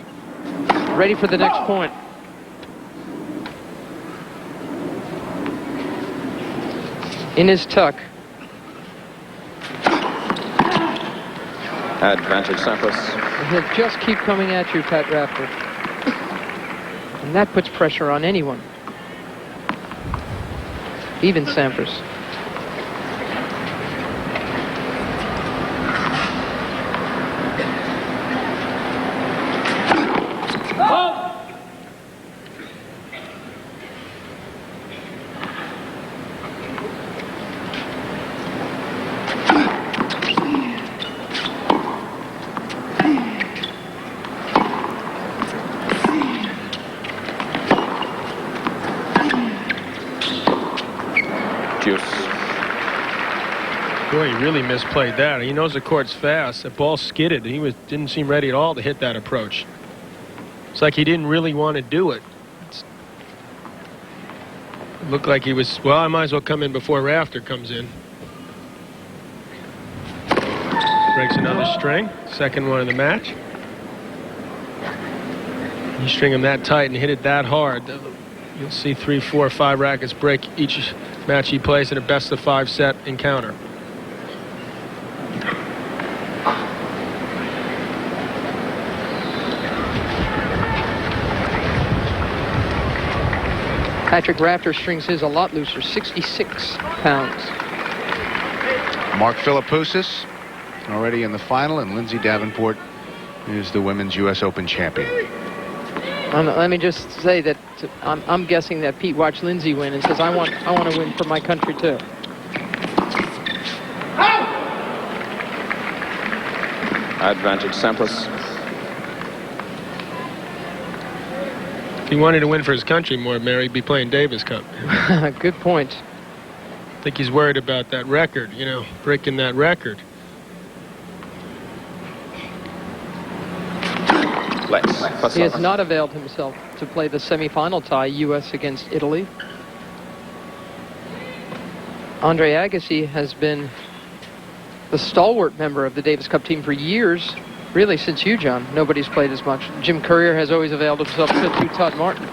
H: ready for the next point. In his tuck.
J: Advantage Sampras.
H: And he'll just keep coming at you, Pat Rafter. And that puts pressure on anyone. Even Sampras.
F: Boy, he really misplayed that. He knows the court's fast. The ball skidded. He didn't seem ready at all to hit that approach. It's like he didn't really want to do it. It looked like he was, well, I might as well come in before Rafter comes in. Breaks another string. Second one of the match. You string him that tight and hit it that hard, you'll see 3, 4, 5 rackets break each match he plays in a best-of-5 set encounter.
H: Patrick Rafter strings his a lot looser, 66 pounds.
G: Mark Philippoussis already in the final, and Lindsay Davenport is the Women's U.S. Open champion.
H: Let me just say that I'm guessing that Pete watched Lindsay win and says, I want to win for my country too.
J: Advantage Sampras.
F: If he wanted to win for his country more, Mary, he'd be playing Davis Cup.
H: Good point.
F: I think he's worried about that record, breaking that record.
H: He has not availed himself to play the semifinal tie, U.S. against Italy. Andre Agassi has been the stalwart member of the Davis Cup team for years, really since you, John. Nobody's played as much. Jim Courier has always availed himself to Todd Martin.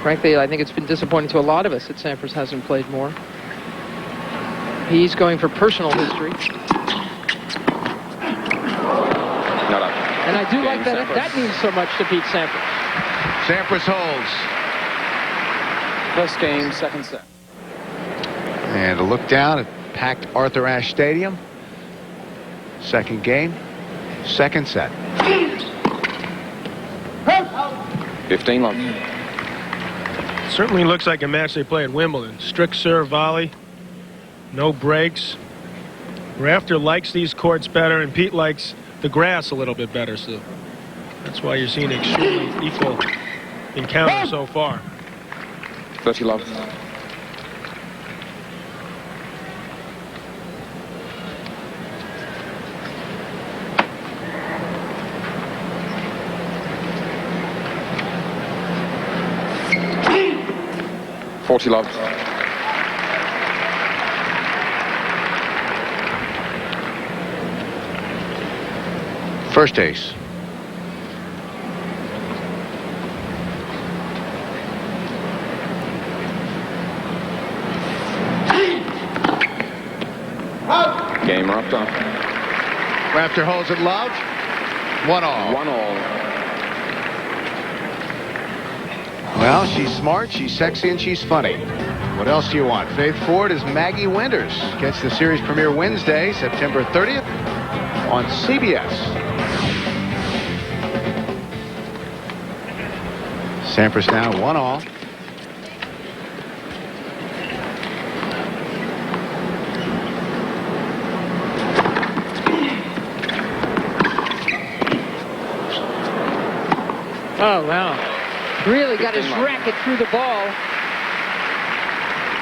H: Frankly, I think it's been disappointing to a lot of us that Sampras hasn't played more. He's going for personal history. And I do like that. That means so much to Pete Sampras.
G: Sampras holds.
J: First game, second set.
G: And a look down at packed Arthur Ashe Stadium. Second game, second set.
J: 15 love.
F: Certainly looks like a match they play at Wimbledon. Strict serve volley, no breaks. Rafter likes these courts better, and Pete likes the grass a little bit better, so that's why you're seeing an extremely equal encounter so far.
J: 30 love. $40 love.
G: First ace.
J: Rafter.
G: Rafter holds it love. 1-all.
J: 1-all.
G: Well, she's smart, she's sexy, and she's funny. What else do you want? Faith Ford is Maggie Winters. Catch the series premiere Wednesday, September 30th on CBS. Sampras now 1-all.
H: Oh, wow. Really got his racket through the ball.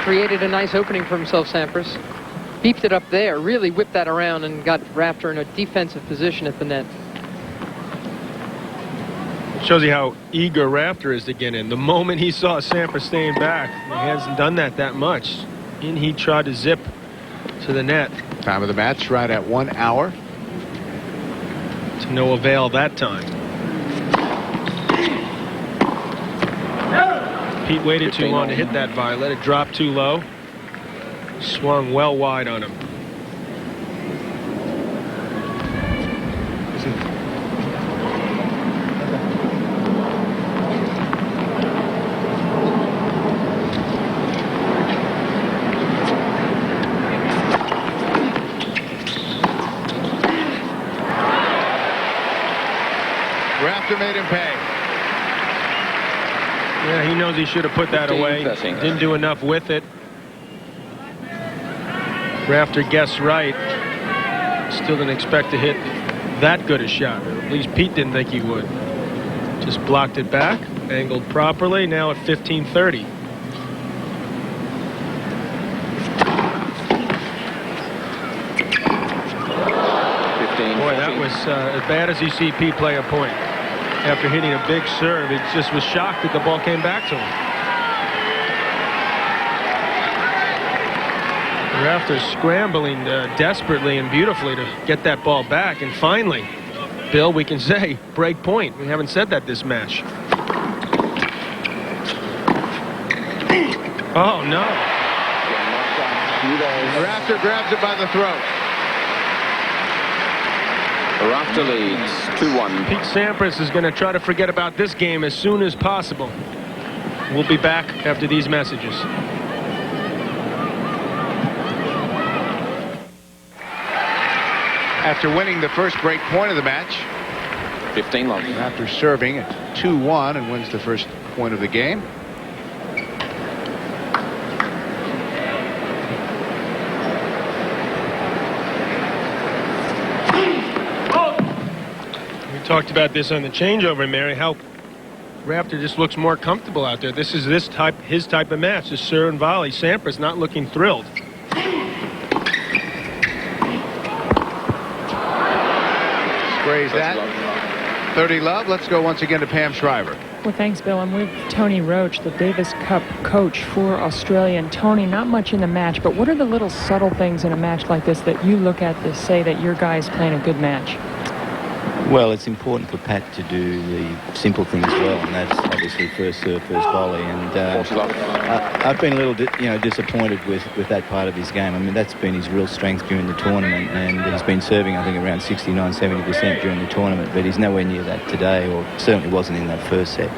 H: Created a nice opening for himself, Sampras. Beeped it up there, really whipped that around and got Rafter in a defensive position at the net.
F: Shows you how eager Rafter is to get in. The moment he saw Sampras staying back, he hasn't done that much. And he tried to zip to the net.
G: Time of the match right at 1 hour.
F: To no avail that time. Pete waited too long to hit that volley. Let it drop too low. Swung well wide on him.
G: Rafter made him pay.
F: Yeah, he knows he should have put that away. Didn't do enough with it. Rafter guessed right. Still didn't expect to hit that good a shot. At least Pete didn't think he would. Just blocked it back, angled properly. Now at 15-30. Boy, that was as bad as you see Pete play a point. After hitting a big serve, he just was shocked that the ball came back to him. Rafter scrambling desperately and beautifully to get that ball back, and finally, Bill, we can say break point. We haven't said that this match. Oh no!
G: Rafter grabs it by the throat.
J: Rafter leads 2-1.
F: Pete Sampras is going to try to forget about this game as soon as possible. We'll be back after these messages.
G: After winning the first break point of the match,
J: 15 love.
G: Rafter serving at 2-1 and wins the first point of the game.
F: We talked about this on the changeover, Mary, how Rafter just looks more comfortable out there. This is his type of match, the serve and volley. Sampras not looking thrilled.
G: Sprays that. 30 love. Let's go once again to Pam Shriver.
K: Well, thanks, Bill. I'm with Tony Roach, the Davis Cup coach for Australia. And Tony, not much in the match, but what are the little subtle things in a match like this that you look at to say that your guy's playing a good match?
M: Well, it's important for Pat to do the simple things well, and that's obviously first serve, first volley. And I've been a little disappointed with that part of his game. I mean, that's been his real strength during the tournament, and he's been serving, I think, around 69-70% during the tournament, but he's nowhere near that today, or certainly wasn't in that first set.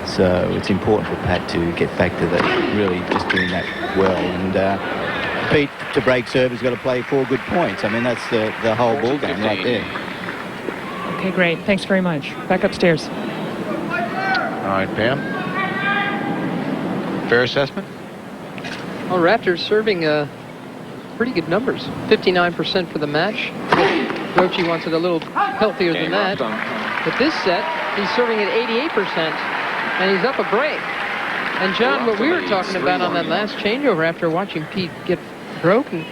M: So it's important for Pat to get back to that, really just doing that well. And Pete, to break serve, has got to play 4 good points. I mean, that's the whole ball game right there.
K: Okay, great. Thanks very much. Back upstairs.
G: All right, Pam. Fair assessment?
H: Well, Rafter's serving pretty good numbers. 59% for the match. Roche wants it a little healthier than that. But this set, he's serving at 88%, and he's up a break. And John, what we were talking about on that last changeover after watching Pete get broken,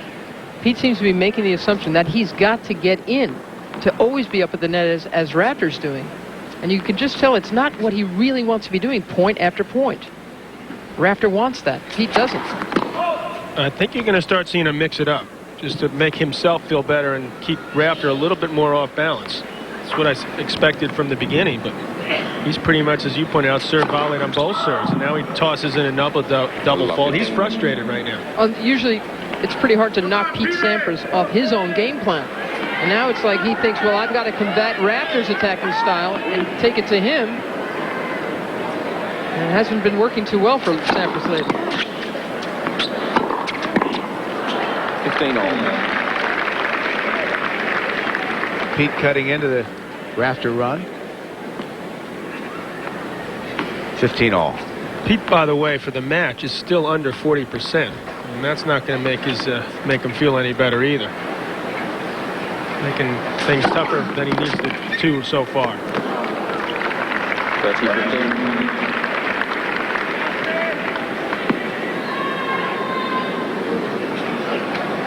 H: Pete seems to be making the assumption that he's got to get in, to always be up at the net as Rafter's doing. And you can just tell it's not what he really wants to be doing, point after point. Rafter wants that. Pete doesn't.
F: I think you're going to start seeing him mix it up, just to make himself feel better and keep Rafter a little bit more off balance. That's what I expected from the beginning, but he's pretty much, as you pointed out, serve volleyed on both serves, and now he tosses in a double fault. He's frustrated right now.
H: Usually, it's pretty hard to knock Pete Sampras off his own game plan. And now it's like he thinks, well, I've got to combat Rafter's attacking style and take it to him. And it hasn't been working too well for Sampras lately.
J: 15-all.
G: Pete cutting into the Rafter run. 15-all.
F: Pete, by the way, for the match is still under 40%. And that's not going to make him feel any better either. Making things tougher than he needs to so far.
J: 30-15.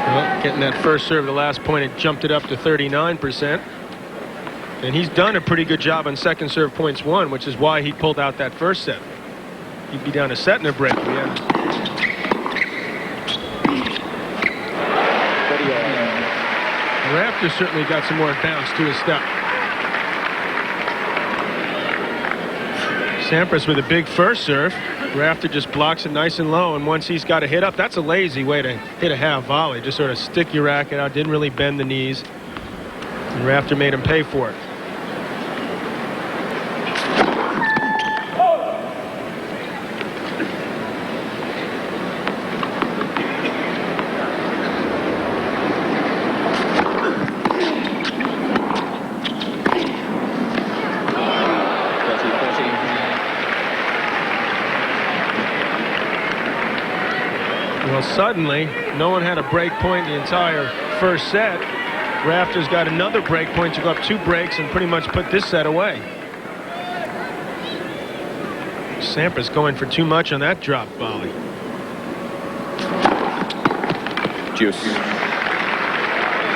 F: Well, getting that first serve, the last point, it jumped it up to 39%. And he's done a pretty good job on second serve points won, which is why he pulled out that first set. He'd be down a set and a break. Yeah. Rafter certainly got some more bounce to his step. Sampras with a big first serve. Rafter just blocks it nice and low, and once he's got a hit up, that's a lazy way to hit a half volley. Just sort of stick your racket out, didn't really bend the knees. And Rafter made him pay for it. Well, suddenly, no one had a break point the entire first set. Rafter's got another break point to go up 2 breaks and pretty much put this set away. Sampras going for too much on that drop volley.
J: Juice.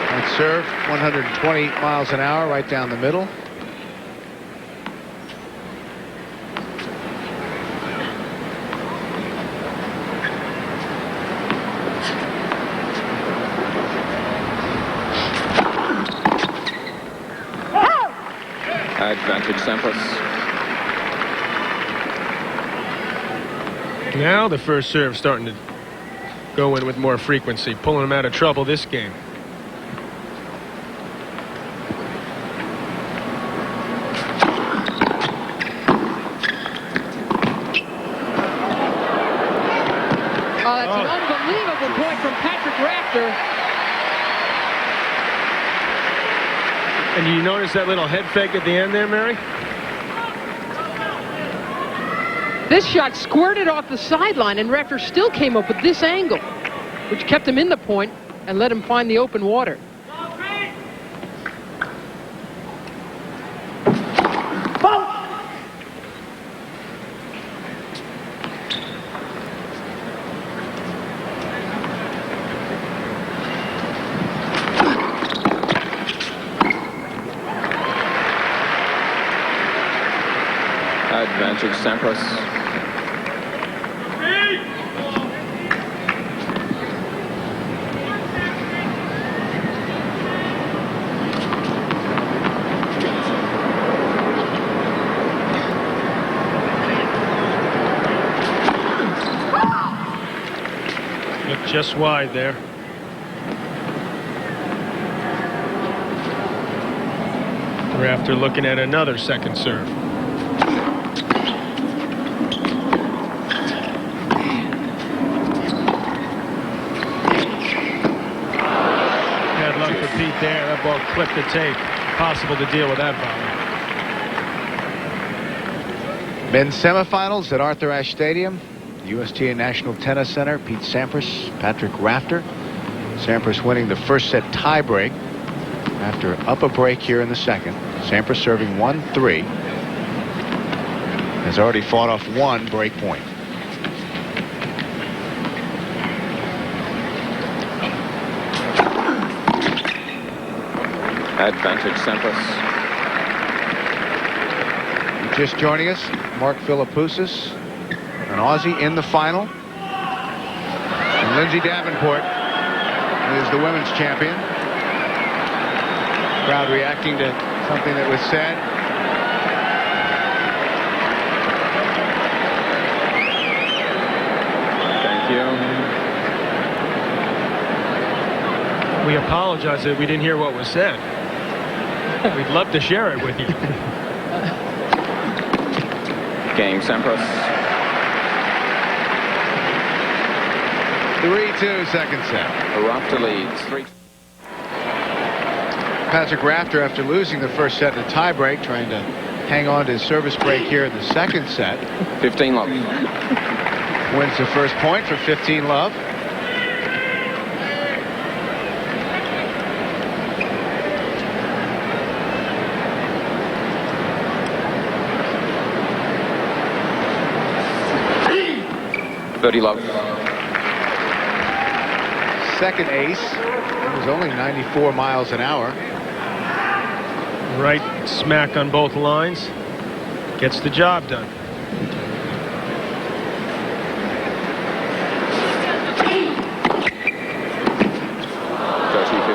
G: That serve, 120 miles an hour right down the middle.
J: Advantage Sampras.
F: Now the first serve starting to go in with more frequency, pulling him out of trouble this game.
H: Oh, that's an unbelievable point from Patrick Rafter.
F: And you notice that little head fake at the end there, Mary?
H: This shot squirted off the sideline, and Rafter still came up with this angle, which kept him in the point and let him find the open water.
J: Advantage Sampras.
F: Looked just wide there. Rafter looking at another second serve. Pete there, that ball clipped the tape. Possible to deal with that volley.
G: Men's semifinals at Arthur Ashe Stadium, USTA National Tennis Center. Pete Sampras, Patrick Rafter. Sampras winning the first set tiebreak after up a break here in the second. Sampras serving 1-3. Has already fought off 1 break point.
J: Advantage Sampras.
G: Just joining us, Mark Philippoussis, an Aussie in the final. And Lindsay Davenport is the women's champion. Crowd reacting to something that was said.
J: Thank you.
F: We apologize that we didn't hear what was said. We'd love to share it with you.
J: Game, Sampras.
G: 3-2 second set.
J: Rafter leads 3.
G: Patrick Rafter, after losing the first set in a tiebreak, trying to hang on to his service break here in the second set.
J: 15 love.
G: Wins the first point for 15 love.
J: Love.
G: Second ace. It was only 94 miles an hour.
F: Right smack on both lines. Gets the job done.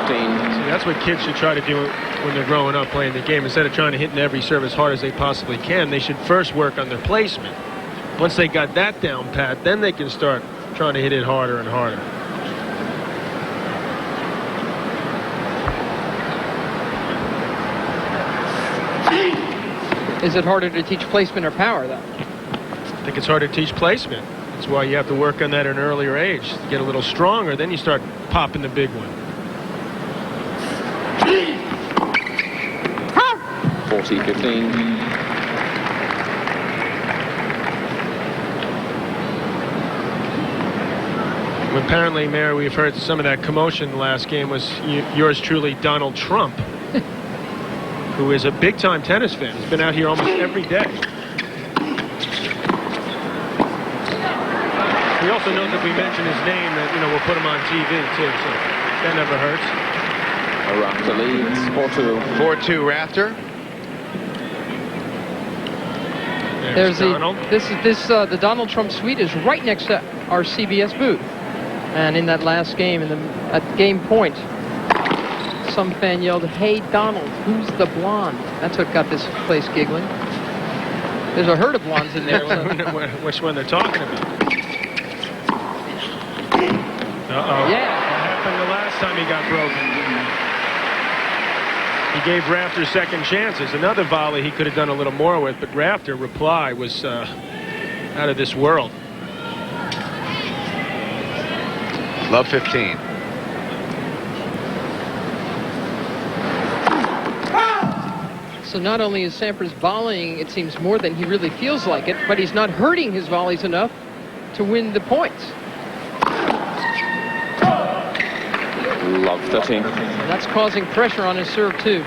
F: See, that's what kids should try to do when they're growing up playing the game. Instead of trying to hit in every serve as hard as they possibly can, they should first work on their placement. Once they got that down pat, then they can start trying to hit it harder and harder.
H: Is it harder to teach placement or power, though?
F: I think it's harder to teach placement. That's why you have to work on that at an earlier age. To get a little stronger, then you start popping the big one.
J: 40-15.
F: Apparently, Mayor, we've heard some of that commotion the last game was yours truly, Donald Trump, who is a big-time tennis fan. He's been out here almost every day. We also know that we mentioned his name, that, you know, we'll put him on TV, too, so that never hurts.
J: Rafter leads 4-2.
G: 4-2 Rafter.
H: There's
F: Donald.
H: The Donald Trump suite is right next to our CBS booth. And in that last game, at game point, some fan yelled, "Hey, Donald, who's the blonde?" That's what got this place giggling. There's a herd of blondes in there.
F: Which one they're talking about? Uh-oh.
H: Yeah.
F: What happened the last time he got broken? He gave Rafter second chances. Another volley he could have done a little more with, but Rafter reply was out of this world.
G: Love 15.
H: So not only is Sampras volleying, it seems, more than he really feels like it, but he's not hurting his volleys enough to win the points.
J: Love 13.
H: And that's causing pressure on his serve, too.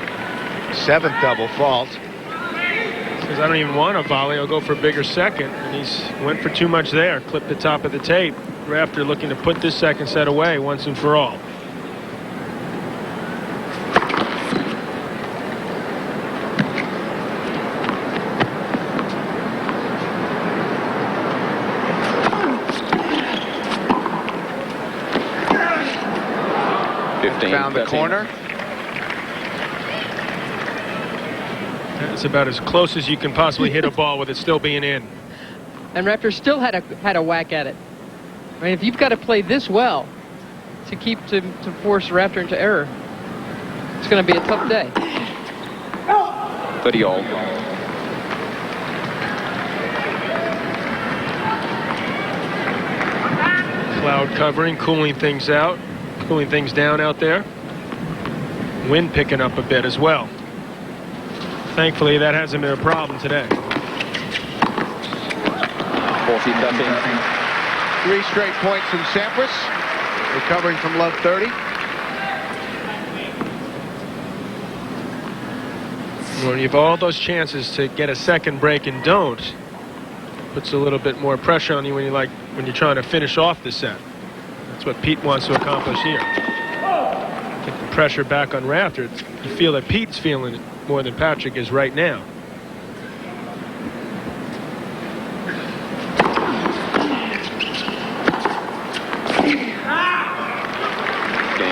G: 7th double fault.
F: Says, I don't even want a volley. I'll go for a bigger second. And he's went for too much there. Clipped the top of the tape. Rafter looking to put this second set away once and for all.
G: Found the corner.
F: That's about as close as you can possibly hit a ball with it still being in.
H: And Rafter still had a whack at it. I mean, if you've got to play this well to force Rafter into error, it's going to be a tough day.
J: 30 all.
F: Cloud covering, cooling things down out there. Wind picking up a bit as well. Thankfully, that hasn't been a problem today.
J: 40-13.
G: 3 straight points from Sampras. Recovering from love 30.
F: When you have all those chances to get a second break and don't, puts a little bit more pressure on you when you're trying to finish off the set. That's what Pete wants to accomplish here. Get the pressure back on Rafter. You feel that Pete's feeling it more than Patrick is right now.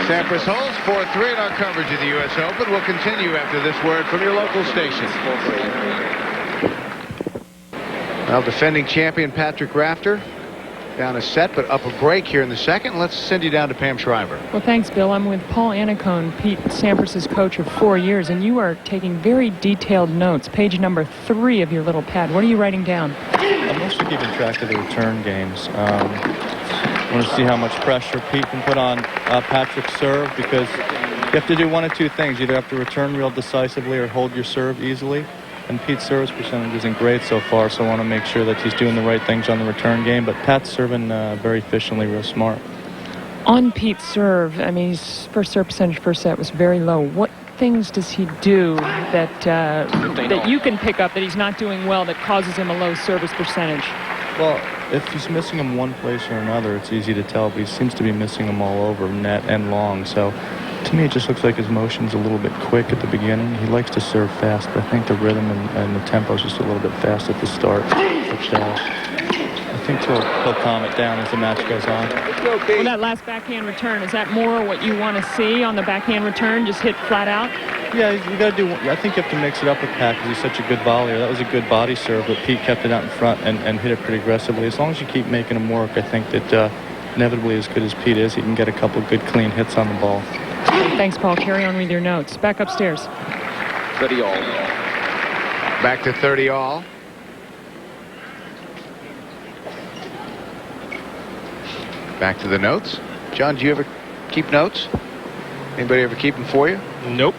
G: Sampras holds 4-3 in our coverage of the U.S. Open. We'll continue after this word from your local station. Well, defending champion Patrick Rafter Down a set, but up a break here in the second. Let's send you down to Pam Shriver.
K: Well, thanks, Bill. I'm with Paul Anacone, Pete Sampras' coach of 4 years, and you are taking very detailed notes. Page number 3 of your little pad. What are you writing down?
N: I'm mostly keeping track of the return games. I want to see how much pressure Pete can put on Patrick's serve, because you have to do one of two things. You either have to return real decisively or hold your serve easily. And Pete's service percentage isn't great so far, so I want to make sure that he's doing the right things on the return game. But Pat's serving very efficiently, real smart.
K: On Pete's serve, I mean, his first serve percentage first set was very low. What things does he do that you can pick up that he's not doing well that causes him a low service percentage?
N: Well, if he's missing them one place or another, it's easy to tell, but he seems to be missing them all over, net and long. So to me, it just looks like his motion's a little bit quick at the beginning. He likes to serve fast, but I think the rhythm and the tempo is just a little bit fast at the start. Which, I think he'll calm it down as the match goes on.
K: Well, that last backhand return, is that more what you want to see on the backhand return? Just hit flat out?
N: Yeah, you got to do. I think you have to mix it up with Pat because he's such a good volleyer. That was a good body serve, but Pete kept it out in front and hit it pretty aggressively. As long as you keep making him work, I think that inevitably, as good as Pete is, he can get a couple good clean hits on the ball.
K: Thanks, Paul. Carry on with your notes. Back upstairs.
J: 30 all.
G: Back to 30 all. Back to the notes. John, do you ever keep notes? Anybody ever keep them for you?
F: Nope.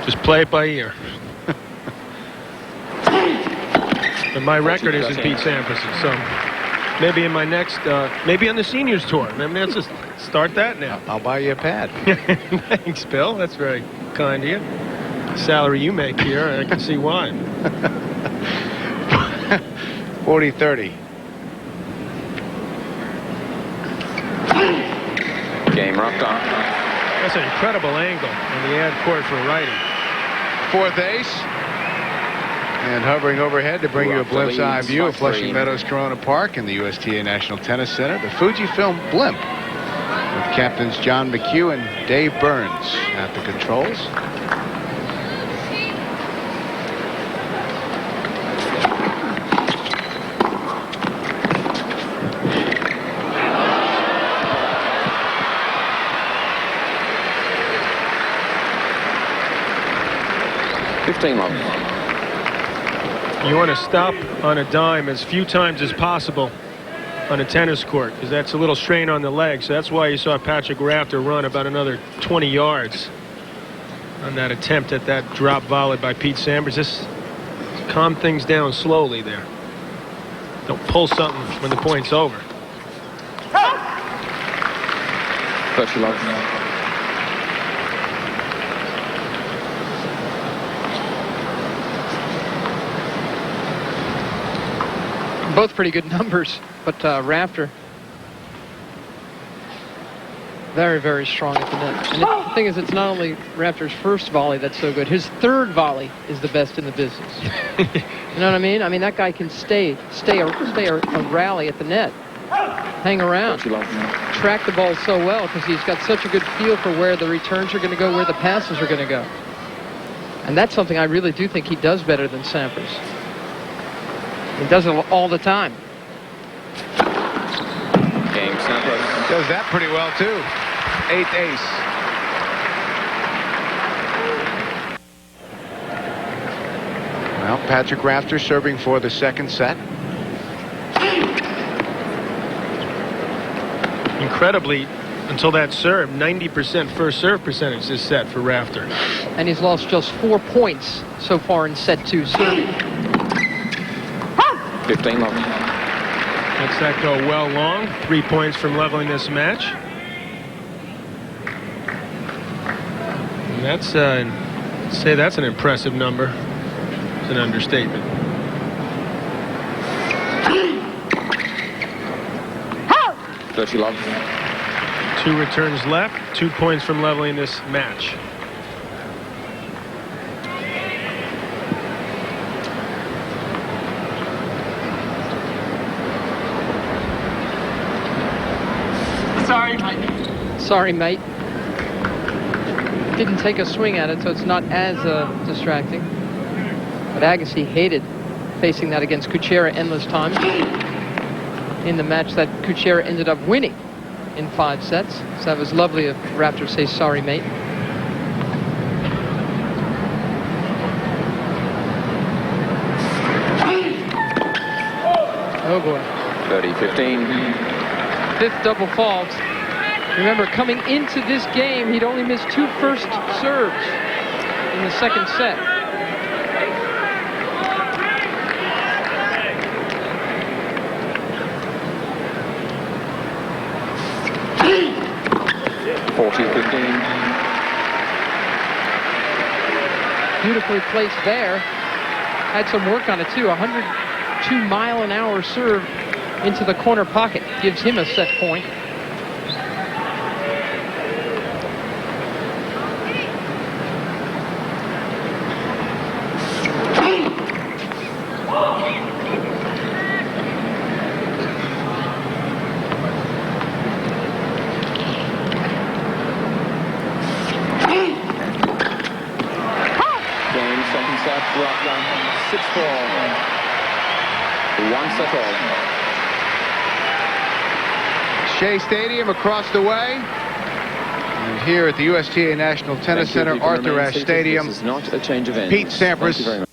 F: Just play it by ear. But my record isn't Pete Sampras, so maybe in my next, maybe on the seniors tour. Maybe let's just start that now.
G: I'll buy you a pad.
F: Thanks, Bill. That's very kind of you. Salary you make here, I can see why.
G: 40-30.
J: Game Rafter.
F: That's an incredible angle on the ad court for a righty.
G: Fourth ace. And hovering overhead to bring you a glimpse eye view of Flushing Meadows Corona Park in the USTA National Tennis Center, the Fujifilm Blimp, with captains John McHugh and Dave Burns at the controls.
F: You want to stop on a dime as few times as possible on a tennis court because that's a little strain on the legs. So that's why you saw Patrick Rafter run about another 20 yards on that attempt at that drop volley by Pete Sampras. Just calm things down slowly there. Don't pull something when the point's over.
H: Both pretty good numbers, but Rafter very, very strong at the net. And the thing is, it's not only Rafter's first volley that's so good. His third volley is the best in the business. You know what I mean? I mean, that guy can stay a rally at the net, hang around, track the ball so well because he's got such a good feel for where the returns are going to go, where the passes are going to go. And that's something I really do think he does better than Sampras. He does it all the time.
J: Game Sampras
G: does that pretty well too. 8th ace. Well, Patrick Rafter serving for the second set.
F: Incredibly, until that serve, 90% first serve percentage this set for Rafter.
H: And he's lost just 4 points so far in set 2 serving.
J: 15 long.
F: Lets that go well long. 3 points from leveling this match. And that's, say that's an impressive number. It's an understatement.
J: Dirty love.
F: 2 returns left. 2 points from leveling this match.
H: Sorry, mate. Didn't take a swing at it, so it's not as distracting. But Agassi hated facing that against Kuchera endless times. in the match that Kuchera ended up winning in 5 sets. So that was lovely of Rafter to say, sorry, mate. Oh, boy.
J: 30-15.
H: 5th double fault. Remember, coming into this game, he'd only missed 2 first serves in the 2nd set. Beautifully placed there. Had some work on it too. 102-mile-an-hour serve into the corner pocket gives him a set point.
J: Rafter 6-4. 1 set all.
G: Shea Stadium across the way. And here at the USTA National Tennis Center, Arthur Ashe Stadium,
J: This is not a change of ends.
G: Pete Sampras